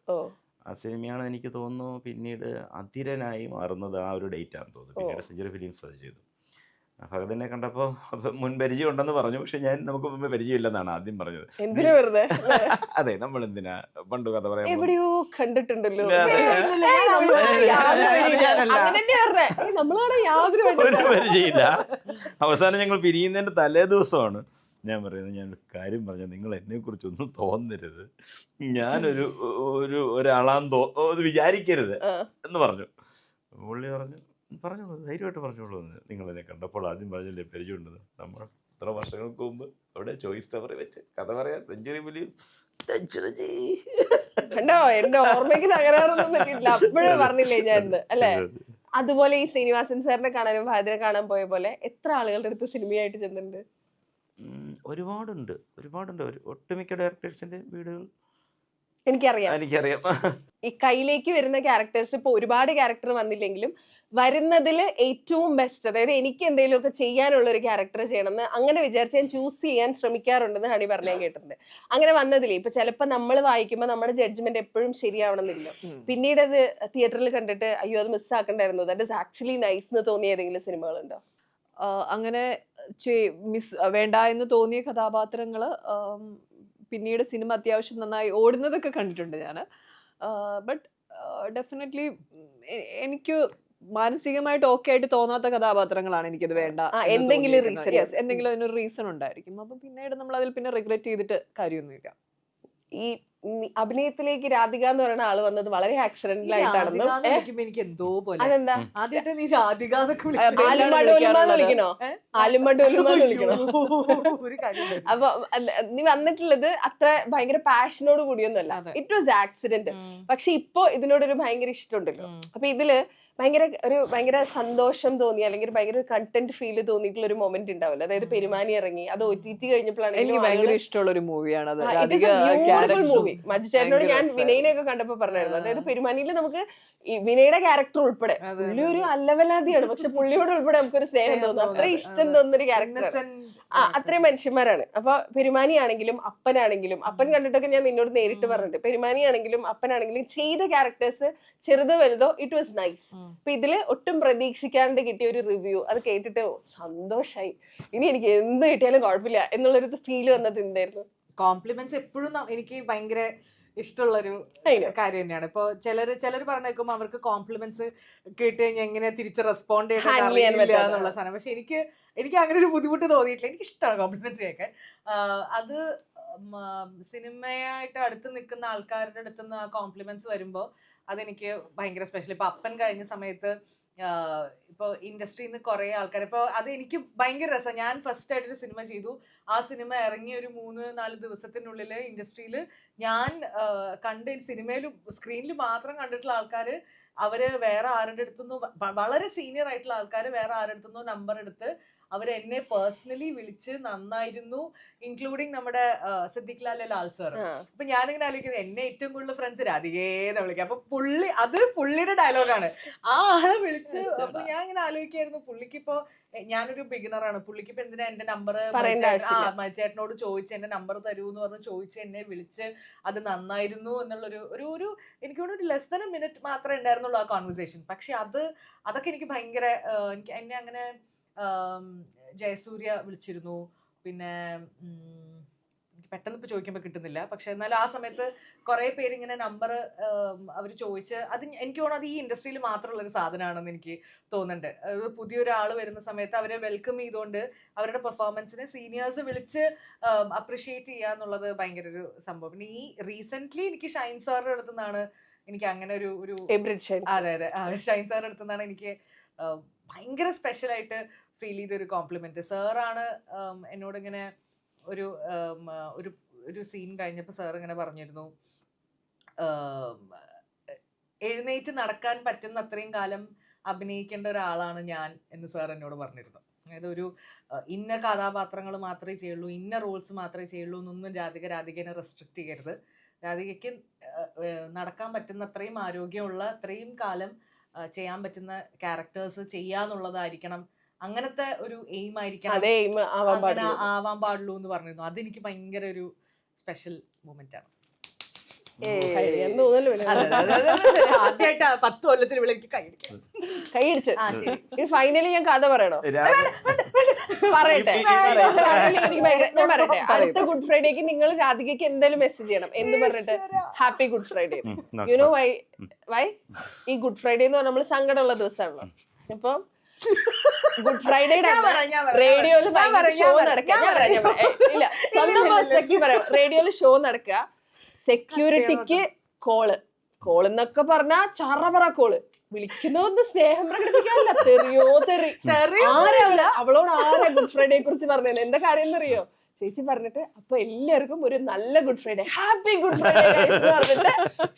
S5: ആ സിനിമയാണ് എനിക്ക് തോന്നുന്നു പിന്നീട് അതിരനായി മാറുന്നത് ആ ഒരു ഡേറ്റ് ആണെന്ന് തോന്നുന്നു. പിന്നീട് സെഞ്ചുറി ഫിലിംസ് അത് ചെയ്തു. ഫഹദിനെ കണ്ടപ്പോൾ മുൻപരിചയം ഉണ്ടെന്ന് പറഞ്ഞു. പക്ഷെ നമുക്ക് മുമ്പ് പരിചയമില്ലെന്നാണ് ആദ്യം പറഞ്ഞത്.
S1: എന്തിനാ വെറുതെ?
S5: അതെ, നമ്മൾ എന്തിനാ പണ്ട് കഥ പറയാൻ
S1: എവിടെയോ കണ്ടിട്ടുണ്ടല്ലോ.
S5: ഒരു പരിചയമില്ല. അവസാനം ഞങ്ങൾ പിരിയുന്നതിന്റെ തലേ ദിവസമാണ് ഞാൻ പറയുന്നത് ഞാനൊരു കാര്യം പറഞ്ഞാൽ നിങ്ങൾ എന്നെക്കുറിച്ചൊന്നും തോന്നരുത്, ഞാനൊരു ഒരാളാന്ന് വിചാരിക്കരുത് എന്ന് പറഞ്ഞു. പുള്ളി പറഞ്ഞു ധൈര്യമായിട്ട് പറഞ്ഞോളൂ എന്ന്. നിങ്ങളെന്നെ കണ്ടപ്പോൾ ആദ്യം പറഞ്ഞില്ലേ പരിചയമുണ്ടെന്ന്, നമ്മൾ ഇത്ര വർഷങ്ങൾക്ക് മുമ്പ് അവിടെ ചോയ്സ് ടവറിൽ വെച്ച് കഥ പറയാൻ സെഞ്ചുറി പുലിയും
S1: കണ്ടോ, എന്റെ ഓർമ്മയ്ക്ക് തകരാറൊന്നും പറ്റിയിട്ടില്ല, അപ്പോഴേ പറഞ്ഞില്ലേ ഞാൻ അല്ലേ. അതുപോലെ ഈ ശ്രീനിവാസൻ സാറിനെ കാണാനും ഭാരതിനെ കാണാൻ പോയ പോലെ എത്ര ആളുകളുടെ അടുത്ത് സിനിമയായിട്ട് ചെന്നിട്ടുണ്ട്?
S5: ഒരുപാടുണ്ട്. ഒട്ടുമിക്ക ഡയറക്ടേഴ്സിന്റെ വീടുകൾ
S1: എനിക്കറിയാം. ഈ കയ്യിലേക്ക് വരുന്ന ക്യാരക്ടേഴ്സ് ഇപ്പൊ ഒരുപാട് ക്യാരക്ടർ വന്നില്ലെങ്കിലും വരുന്നതിൽ ഏറ്റവും ബെസ്റ്റ്, അതായത് എനിക്ക് എന്തെങ്കിലുമൊക്കെ ചെയ്യാനുള്ള ഒരു ക്യാരക്ടർ ചെയ്യണമെന്ന് അങ്ങനെ വിചാരിച്ച് ഞാൻ ചൂസ് ചെയ്യാൻ ശ്രമിക്കാറുണ്ടെന്ന് ഹണി പറഞ്ഞ് ഞാൻ കേട്ടിട്ടുണ്ട്. അങ്ങനെ വന്നതിലേ ഇപ്പൊ ചിലപ്പോൾ നമ്മൾ വായിക്കുമ്പോൾ നമ്മുടെ ജഡ്ജ്മെന്റ് എപ്പോഴും ശരിയാവണമെന്നില്ല. പിന്നീട് അത് തിയേറ്ററിൽ കണ്ടിട്ട് അയ്യോ അത് മിസ്സാക്കണ്ടായിരുന്നു, ദാറ്റ് ഇസ് ആക്ച്വലി നൈസ് എന്ന് തോന്നിയ ഏതെങ്കിലും സിനിമകളുണ്ടോ?
S2: അങ്ങനെ വേണ്ട എന്ന് തോന്നിയ കഥാപാത്രങ്ങള് പിന്നീട് സിനിമ അത്യാവശ്യം നന്നായി ഓടുന്നതൊക്കെ കണ്ടിട്ടുണ്ട് ഞാൻ. ബട്ട് ഡെഫിനറ്റ്ലി എനിക്ക് മാനസികമായിട്ട് ഓക്കെ ആയിട്ട് തോന്നാത്ത കഥാപാത്രങ്ങളാണ് എനിക്കത് വേണ്ട. എന്തെങ്കിലും അതിനൊരു റീസൺ ഉണ്ടായിരിക്കും. അപ്പൊ പിന്നീട് നമ്മൾ അതിൽ പിന്നെ റിഗ്രറ്റ് ചെയ്തിട്ട് കാര്യമൊന്നുമില്ല.
S1: ഈ അഭിനയത്തിലേക്ക് രാധിക എന്ന് പറയുന്ന ആള് വന്നത് വളരെ ആക്സിഡന്റൽ ആയിട്ടാണെന്ന്.
S3: എനിക്ക് എന്തോ പോലെ
S1: അതെന്താ
S3: ആദ്യമായിട്ട് നീ രാധിക
S1: വിളിക്കണോ? ആലുമഡോലുമാന്ന് വിളിക്കണോ?
S3: ഒരു കാര്യം.
S1: അപ്പൊ നീ വന്നിട്ടുള്ളത് അത്ര ഭയങ്കര പാഷനോട് കൂടിയൊന്നുമല്ല, ഇറ്റ് വാസ് ആക്സിഡന്റ്. പക്ഷെ ഇപ്പൊ ഇതിനോടൊരു ഭയങ്കര ഇഷ്ടമുണ്ടല്ലോ. അപ്പൊ ഇതില് ഭയങ്കര സന്തോഷം തോന്നി അല്ലെങ്കിൽ ഭയങ്കര കണ്ടന്റ് ഫീൽ തോന്നിയിട്ടുള്ള ഒരു മൊമെന്റ് ഉണ്ടാവില്ല. അതായത് പെരുമാനി ഇറങ്ങി, അത് OTT കഴിഞ്ഞപ്പോഴാണ്
S2: എനിക്ക് ഭയങ്കര ഇഷ്ടമുള്ള ഒരു മൂവിയാണ് അത്.
S1: മൂവി മജിചേട്ടനോട് ഞാൻ വിനയനെയൊക്കെ കണ്ടപ്പോ പറഞ്ഞായിരുന്നു. അതായത് പെരുമാനിയിൽ നമുക്ക് ഈ വിനയുടെ ക്യാരക്ടർ ഉൾപ്പെടെ പുള്ളി ഒരു അല്ലവലാതിയാണ്, പക്ഷെ പുള്ളിയോട് ഉൾപ്പെടെ നമുക്കൊരു സ്നേഹം തോന്നുന്നു, അത്ര ഇഷ്ടം തോന്നുന്നൊരു ക്യാരക്ടർ. അത്രയും മനുഷ്യന്മാരാണ്. അപ്പൊ പെരുമാനി ആണെങ്കിലും അപ്പനാണെങ്കിലും, അപ്പൻ കണ്ടിട്ടൊക്കെ ഞാൻ നിന്നോട് നേരിട്ട് പറഞ്ഞിട്ടുണ്ട്, പെരുമാനി ആണെങ്കിലും അപ്പനാണെങ്കിലും ചെയ്ത ക്യാരക്ടേഴ്സ് ചെറുതോ വലുതോ ഇറ്റ് വാസ് നൈസ്. അപ്പൊ ഇതില് ഒട്ടും പ്രതീക്ഷിക്കാണ്ട് കിട്ടിയ ഒരു റിവ്യൂ അത് കേട്ടിട്ട് സന്തോഷായി, ഇനി എനിക്ക് എന്ത് കിട്ടിയാലും കുഴപ്പമില്ല എന്നുള്ളൊരു ഫീൽ വന്നത് എന്തായിരുന്നു?
S3: കോംപ്ലിമെന്റ്സ് എപ്പോഴും എനിക്ക് ഭയങ്കര ഇഷ്ടമുള്ളൊരു കാര്യം തന്നെയാണ്. ഇപ്പൊ ചിലർ പറഞ്ഞേക്കുമ്പോ അവർക്ക് കോംപ്ലിമെന്റ്സ് കേട്ട് കഴിഞ്ഞാൽ എങ്ങനെ തിരിച്ച് റെസ്പോണ്ട് ചെയ്യണമെന്നില്ല എന്നുള്ള സാധനം. പക്ഷെ എനിക്ക് അങ്ങനെ ഒരു ബുദ്ധിമുട്ട് തോന്നിയിട്ടില്ല. എനിക്ക് ഇഷ്ടമാണ് കോംപ്ലിമെന്റ്സ് കേൾക്കാൻ. അത് സിനിമയായിട്ട് അടുത്ത് നിൽക്കുന്ന ആൾക്കാരുടെ അടുത്തുനിന്ന് ആ കോംപ്ലിമെന്റ്സ് വരുമ്പോൾ അതെനിക്ക് ഭയങ്കര സ്പെഷ്യൽ. ഇപ്പൊ അപ്പൻ കഴിഞ്ഞ സമയത്ത് ഇപ്പൊ ഇൻഡസ്ട്രിയിൽ നിന്ന് കുറെ ആൾക്കാർ, ഇപ്പൊ അത് എനിക്ക് ഭയങ്കര രസം. ഞാൻ ഫസ്റ്റ് ആയിട്ടൊരു സിനിമ ചെയ്തു, ആ സിനിമ ഇറങ്ങി ഒരു 3-4 ദിവസത്തിനുള്ളിൽ ഇൻഡസ്ട്രിയിൽ ഞാൻ കണ്ട് സിനിമയിലും സ്ക്രീനിൽ മാത്രം കണ്ടിട്ടുള്ള ആൾക്കാര് അവര് വേറെ ആരുടെ അടുത്തുനിന്നോ, വളരെ സീനിയർ ആയിട്ടുള്ള ആൾക്കാർ വേറെ ആരുടെ അടുത്തുനിന്നോ നമ്പർ എടുത്ത് അവർ എന്നെ പേഴ്സണലി വിളിച്ച് നന്നായിരുന്നു, ഇൻക്ലൂഡിങ് നമ്മുടെ സിദ്ദിഖ് ലാൽ സാർ. അപ്പൊ ഞാനിങ്ങനെ ആലോചിക്കുന്നത് എന്നെ ഏറ്റവും കൂടുതൽ ഫ്രണ്ട്സ് രാധികേന്ന് വിളിക്കുക. അപ്പൊ അത് പുള്ളിയുടെ ഡയലോഗാണ്, ആ ആളെ വിളിച്ച്. അപ്പൊ ഞാൻ ഇങ്ങനെ ആലോചിക്കായിരുന്നു, പുള്ളിക്ക് ഇപ്പോ ഞാനൊരു ബിഗിനറാണ്, പുള്ളിക്ക് ഇപ്പൊ എന്തിനാ എന്റെ നമ്പർ ചേട്ടനോട് ചോദിച്ച് എന്റെ നമ്പർ തരൂ എന്ന് പറഞ്ഞ് ചോദിച്ച് എന്നെ വിളിച്ച് അത് നന്നായിരുന്നു എന്നുള്ളൊരു ഒരു എനിക്ക് തോന്നുന്നു ഒരു ലെസ് ദാൻ എ മിനിറ്റ് മാത്രമേ ഉണ്ടായിരുന്നുള്ളൂ ആ കോൺവെർസേഷൻ. പക്ഷെ അതൊക്കെ എനിക്ക് ഭയങ്കര എന്നെ അങ്ങനെ ജയസൂര്യ വിളിച്ചിരുന്നു. പിന്നെ പെട്ടെന്ന് ഇപ്പൊ ചോദിക്കുമ്പോൾ കിട്ടുന്നില്ല, പക്ഷെ എന്നാലും ആ സമയത്ത് കുറെ പേര് ഇങ്ങനെ നമ്പർ അവർ ചോദിച്ച്, അത് എനിക്ക് തോന്നുന്നു അത് ഈ ഇൻഡസ്ട്രിയിൽ മാത്രമുള്ള ഒരു സാധനമാണെന്ന് എനിക്ക് തോന്നുന്നുണ്ട്. പുതിയൊരാൾ വരുന്ന സമയത്ത് അവരെ വെൽക്കം ചെയ്തുകൊണ്ട് അവരുടെ പെർഫോമൻസിനെ സീനിയേഴ്സ് വിളിച്ച് അപ്രിഷിയേറ്റ് ചെയ്യുക എന്നുള്ളത് ഭയങ്കര ഒരു സംഭവം. പിന്നെ ഈ റീസെന്റ് എനിക്ക് ഷൈൻ സാറിന്റെ അടുത്ത് നിന്നാണ് എനിക്ക് അങ്ങനെ ഒരു അതെ ഷൈൻ സാറിന്റെ അടുത്ത് നിന്നാണ് എനിക്ക് ഭയങ്കര സ്പെഷ്യലായിട്ട് ഫീൽ ചെയ്തൊരു കോംപ്ലിമെന്റ്. സാറാണ് എന്നോട് ഇങ്ങനെ ഒരു സീൻ കഴിഞ്ഞപ്പോൾ സാർ ഇങ്ങനെ പറഞ്ഞിരുന്നു, എഴുന്നേറ്റ് നടക്കാൻ പറ്റുന്ന അത്രയും കാലം അഭിനയിക്കേണ്ട ഒരാളാണ് ഞാൻ എന്ന് സാർ എന്നോട് പറഞ്ഞിരുന്നു. അതായത് ഒരു ഇന്ന കഥാപാത്രങ്ങൾ മാത്രമേ ചെയ്യുള്ളൂ, ഇന്ന റോൾസ് മാത്രമേ ചെയ്യുള്ളൂ എന്നൊന്നും രാധികനെ റെസ്ട്രിക്റ്റ് ചെയ്യരുത്. രാധികയ്ക്ക് നടക്കാൻ പറ്റുന്ന അത്രയും ആരോഗ്യമുള്ള അത്രയും കാലം ചെയ്യാൻ പറ്റുന്ന ക്യാരക്ടേഴ്സ് ചെയ്യാന്നുള്ളതായിരിക്കണം, അങ്ങനത്തെ ഒരു എയിം ആയിരിക്കണം, അങ്ങനെ ആവാൻ പാടുള്ളൂ എന്ന് പറഞ്ഞിരുന്നു. അതെനിക്ക് ഭയങ്കര ഒരു സ്പെഷ്യൽ മൊമെന്റ് ആണ്. ആദ്യമായിട്ട് 10 കൊല്ലത്തിന് ഇവിടെ എനിക്ക്
S1: കൈയടിച്ച്. ഫൈനലി ഞാൻ കഥ പറയണോ? പറയട്ടെ. ഞാൻ പറയട്ടെ, അടുത്ത ഗുഡ് ഫ്രൈഡേക്ക് നിങ്ങൾ രാധികയ്ക്ക് എന്തായാലും മെസ്സേജ് ചെയ്യണം. എന്ത് പറഞ്ഞിട്ട്? Happy good Friday. You know why? ഈ ഗുഡ് ഫ്രൈഡേ എന്ന് പറഞ്ഞാൽ നമ്മൾ സങ്കടമുള്ള ദിവസമാണല്ലോ. അപ്പൊ ഗുഡ് ഫ്രൈഡേയുടെ
S3: ഞാൻ പറയാം.
S1: റേഡിയോയില് ഷോ
S3: ഞാൻ
S1: നടക്കുക
S3: പറയാം.
S1: ഇല്ല സ്വന്തം പെർസ്പെക്റ്റീവ് പറയാം. റേഡിയോയില് ഷോ നടക്കുക, സെക്യൂരിറ്റിക്ക് കോള് എന്നൊക്കെ പറഞ്ഞാ ചറപറ കോള്, വിളിക്കുന്നതൊന്ന് സ്നേഹം പ്രകടിപ്പിക്കാനല്ല, തെറിയോ തെറി. അവളോട് ആരാ ഗുഡ് ഫ്രൈഡേയെ കുറിച്ച് പറഞ്ഞത്? എന്താ കാര്യം എന്നറിയോ? ചേച്ചി പറഞ്ഞിട്ട് അപ്പൊ എല്ലാവർക്കും ഒരു നല്ല good Friday, happy good Friday പറഞ്ഞിട്ട്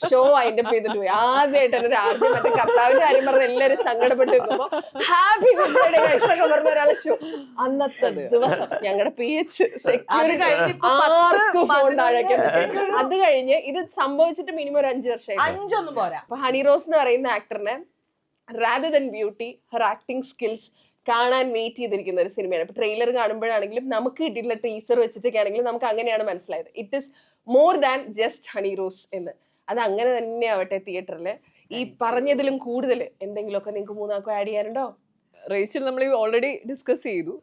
S1: ഷോ അതിന്റെ ചെയ്തിട്ട് പോയി. ആദ്യമായിട്ട് ഒരു ആദ്യം മറ്റേ കർത്താവിന്റെ കാര്യം പറഞ്ഞ എല്ലാവരും സങ്കടപ്പെട്ട് വെക്കുമ്പോ ഹാപ്പി ഗുഡ് ഫ്രൈഡേ എന്നൊക്കെ പറഞ്ഞ ഒരാളെ ഷോ. അന്നത്തെ ദിവസം ഞങ്ങളുടെ PH സെക്യൂരിറ്റി ആർക്കും ഫോൺ താഴേക്കാൻ പറ്റും. അത് കഴിഞ്ഞ് ഇത് സംഭവിച്ചിട്ട് മിനിമം ഒരു 5 വർഷമായി.
S3: 5 ഒന്നും പോരാ.
S1: അപ്പൊ ഹണി റോസ് എന്ന് പറയുന്ന ആക്ടറിനെ rather than beauty, her acting skills കാണാൻ വെയിറ്റ് ചെയ്തിരിക്കുന്ന ഒരു സിനിമയാണ്. ഇപ്പൊ ട്രെയിലർ കാണുമ്പോഴാണെങ്കിലും നമുക്ക് കിട്ടിയിട്ടുള്ള ടീസർ വെച്ചിട്ടൊക്കെ ആണെങ്കിലും നമുക്ക് അങ്ങനെയാണ് മനസ്സിലായത്. It is more than just honey Rose എന്ന്. അത് അങ്ങനെ തന്നെ ആവട്ടെ തിയേറ്ററിൽ. ഈ പറഞ്ഞതിലും കൂടുതൽ എന്തെങ്കിലുമൊക്കെ നിങ്ങൾക്ക് മൂന്നാൾക്കും ആഡ് ചെയ്യാനുണ്ടോ?
S2: റേച്ചൽ നമ്മൾ ഓൾറെഡി ഡിസ്കസ് ചെയ്തു.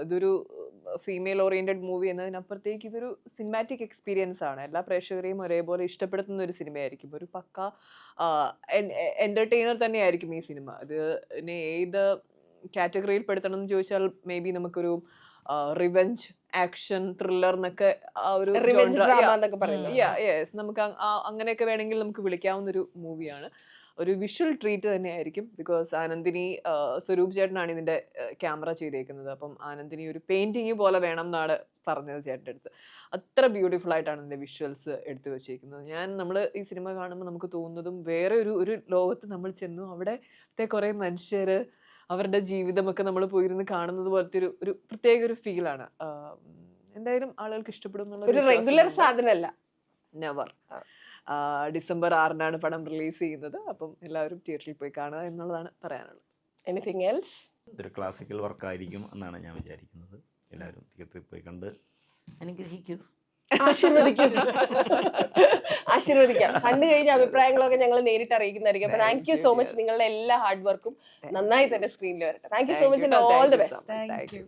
S2: ഇതൊരു ഫീമെയിൽ ഓറിയന്റഡ് മൂവി എന്നതിനപ്പുറത്തേക്ക് ഇതൊരു സിനിമാറ്റിക് എക്സ്പീരിയൻസ് ആണ്. എല്ലാ പ്രേക്ഷകരെയും ഒരേപോലെ ഇഷ്ടപ്പെടുത്തുന്ന ഒരു സിനിമയായിരിക്കും. ഒരു പക്ക എന്റർടൈനർ തന്നെയായിരിക്കും ഈ സിനിമ. ഇതിനെ ഏത് കാറ്റഗറിയിൽ പെടുത്തണം എന്ന് ചോദിച്ചാൽ മേ ബി നമുക്കൊരു റിവെഞ്ച്, ആക്ഷൻ, ത്രില്ലർ എന്നൊക്കെ ആ ഒരു നമുക്ക് അങ്ങനെയൊക്കെ വേണമെങ്കിൽ നമുക്ക് വിളിക്കാവുന്ന ഒരു മൂവിയാണ്. ഒരു വിഷ്വൽ ട്രീറ്റ് തന്നെയായിരിക്കും. ബിക്കോസ് ആനന്ദിനി, സ്വരൂപ് ചേട്ടനാണ് ഇതിന്റെ ക്യാമറ ചെയ്തേക്കുന്നത്. അപ്പം ആനന്ദിനി ഒരു പെയിന്റിങ് പോലെ വേണം എന്നാണ് പറഞ്ഞത് ചേട്ടൻ്റെ അടുത്ത്. അത്ര ബ്യൂട്ടിഫുൾ ആയിട്ടാണ് ഇതിന്റെ വിഷ്വൽസ് എടുത്തു വെച്ചേക്കുന്നത്. നമ്മൾ ഈ സിനിമ കാണുമ്പോൾ നമുക്ക് തോന്നുന്നതും വേറെ ഒരു ലോകത്ത് നമ്മൾ ചെന്നു അവിടത്തെ കുറെ മനുഷ്യര്, അവരുടെ ജീവിതമൊക്കെ നമ്മൾ പോയിരുന്ന് കാണുന്നത് പോലത്തെ ഒരു പ്രത്യേക ഒരു ഫീലാണ്. എന്തായാലും ആളുകൾക്ക് ഇഷ്ടപ്പെടും എന്നുള്ള
S1: റെഗുലർ സാധനമല്ല.
S2: നെവർ. ഡിസംബർ 6-നാണ് പടം റിലീസ് ചെയ്യുന്നത്. അപ്പം എല്ലാവരും തിയേറ്ററിൽ പോയി കാണുക എന്നുള്ളതാണ് പറയാനുള്ളത്.
S1: Anything else?
S5: ഇതൊരു ക്ലാസിക്കൽ വർക്കായിരിക്കും എന്നാണ് ഞാൻ വിചാരിക്കുന്നത്. എല്ലാവരും തിയേറ്ററിൽ പോയി കണ്ട് അനുഗ്രഹിക്കൂ,
S1: ആശീർവദിക്കാം. കണ്ടു കഴിഞ്ഞ അഭിപ്രായങ്ങളൊക്കെ ഞങ്ങൾ നേരിട്ട് അറിയിക്കുന്നതായിരിക്കും. അപ്പൊ താങ്ക് യു സോ മച്ച്. നിങ്ങളുടെ എല്ലാ ഹാർഡ് വർക്കും നന്നായി തന്നെ സ്ക്രീനിൽ വരട്ടെ. Thank you so much and all the best.
S3: Thank you.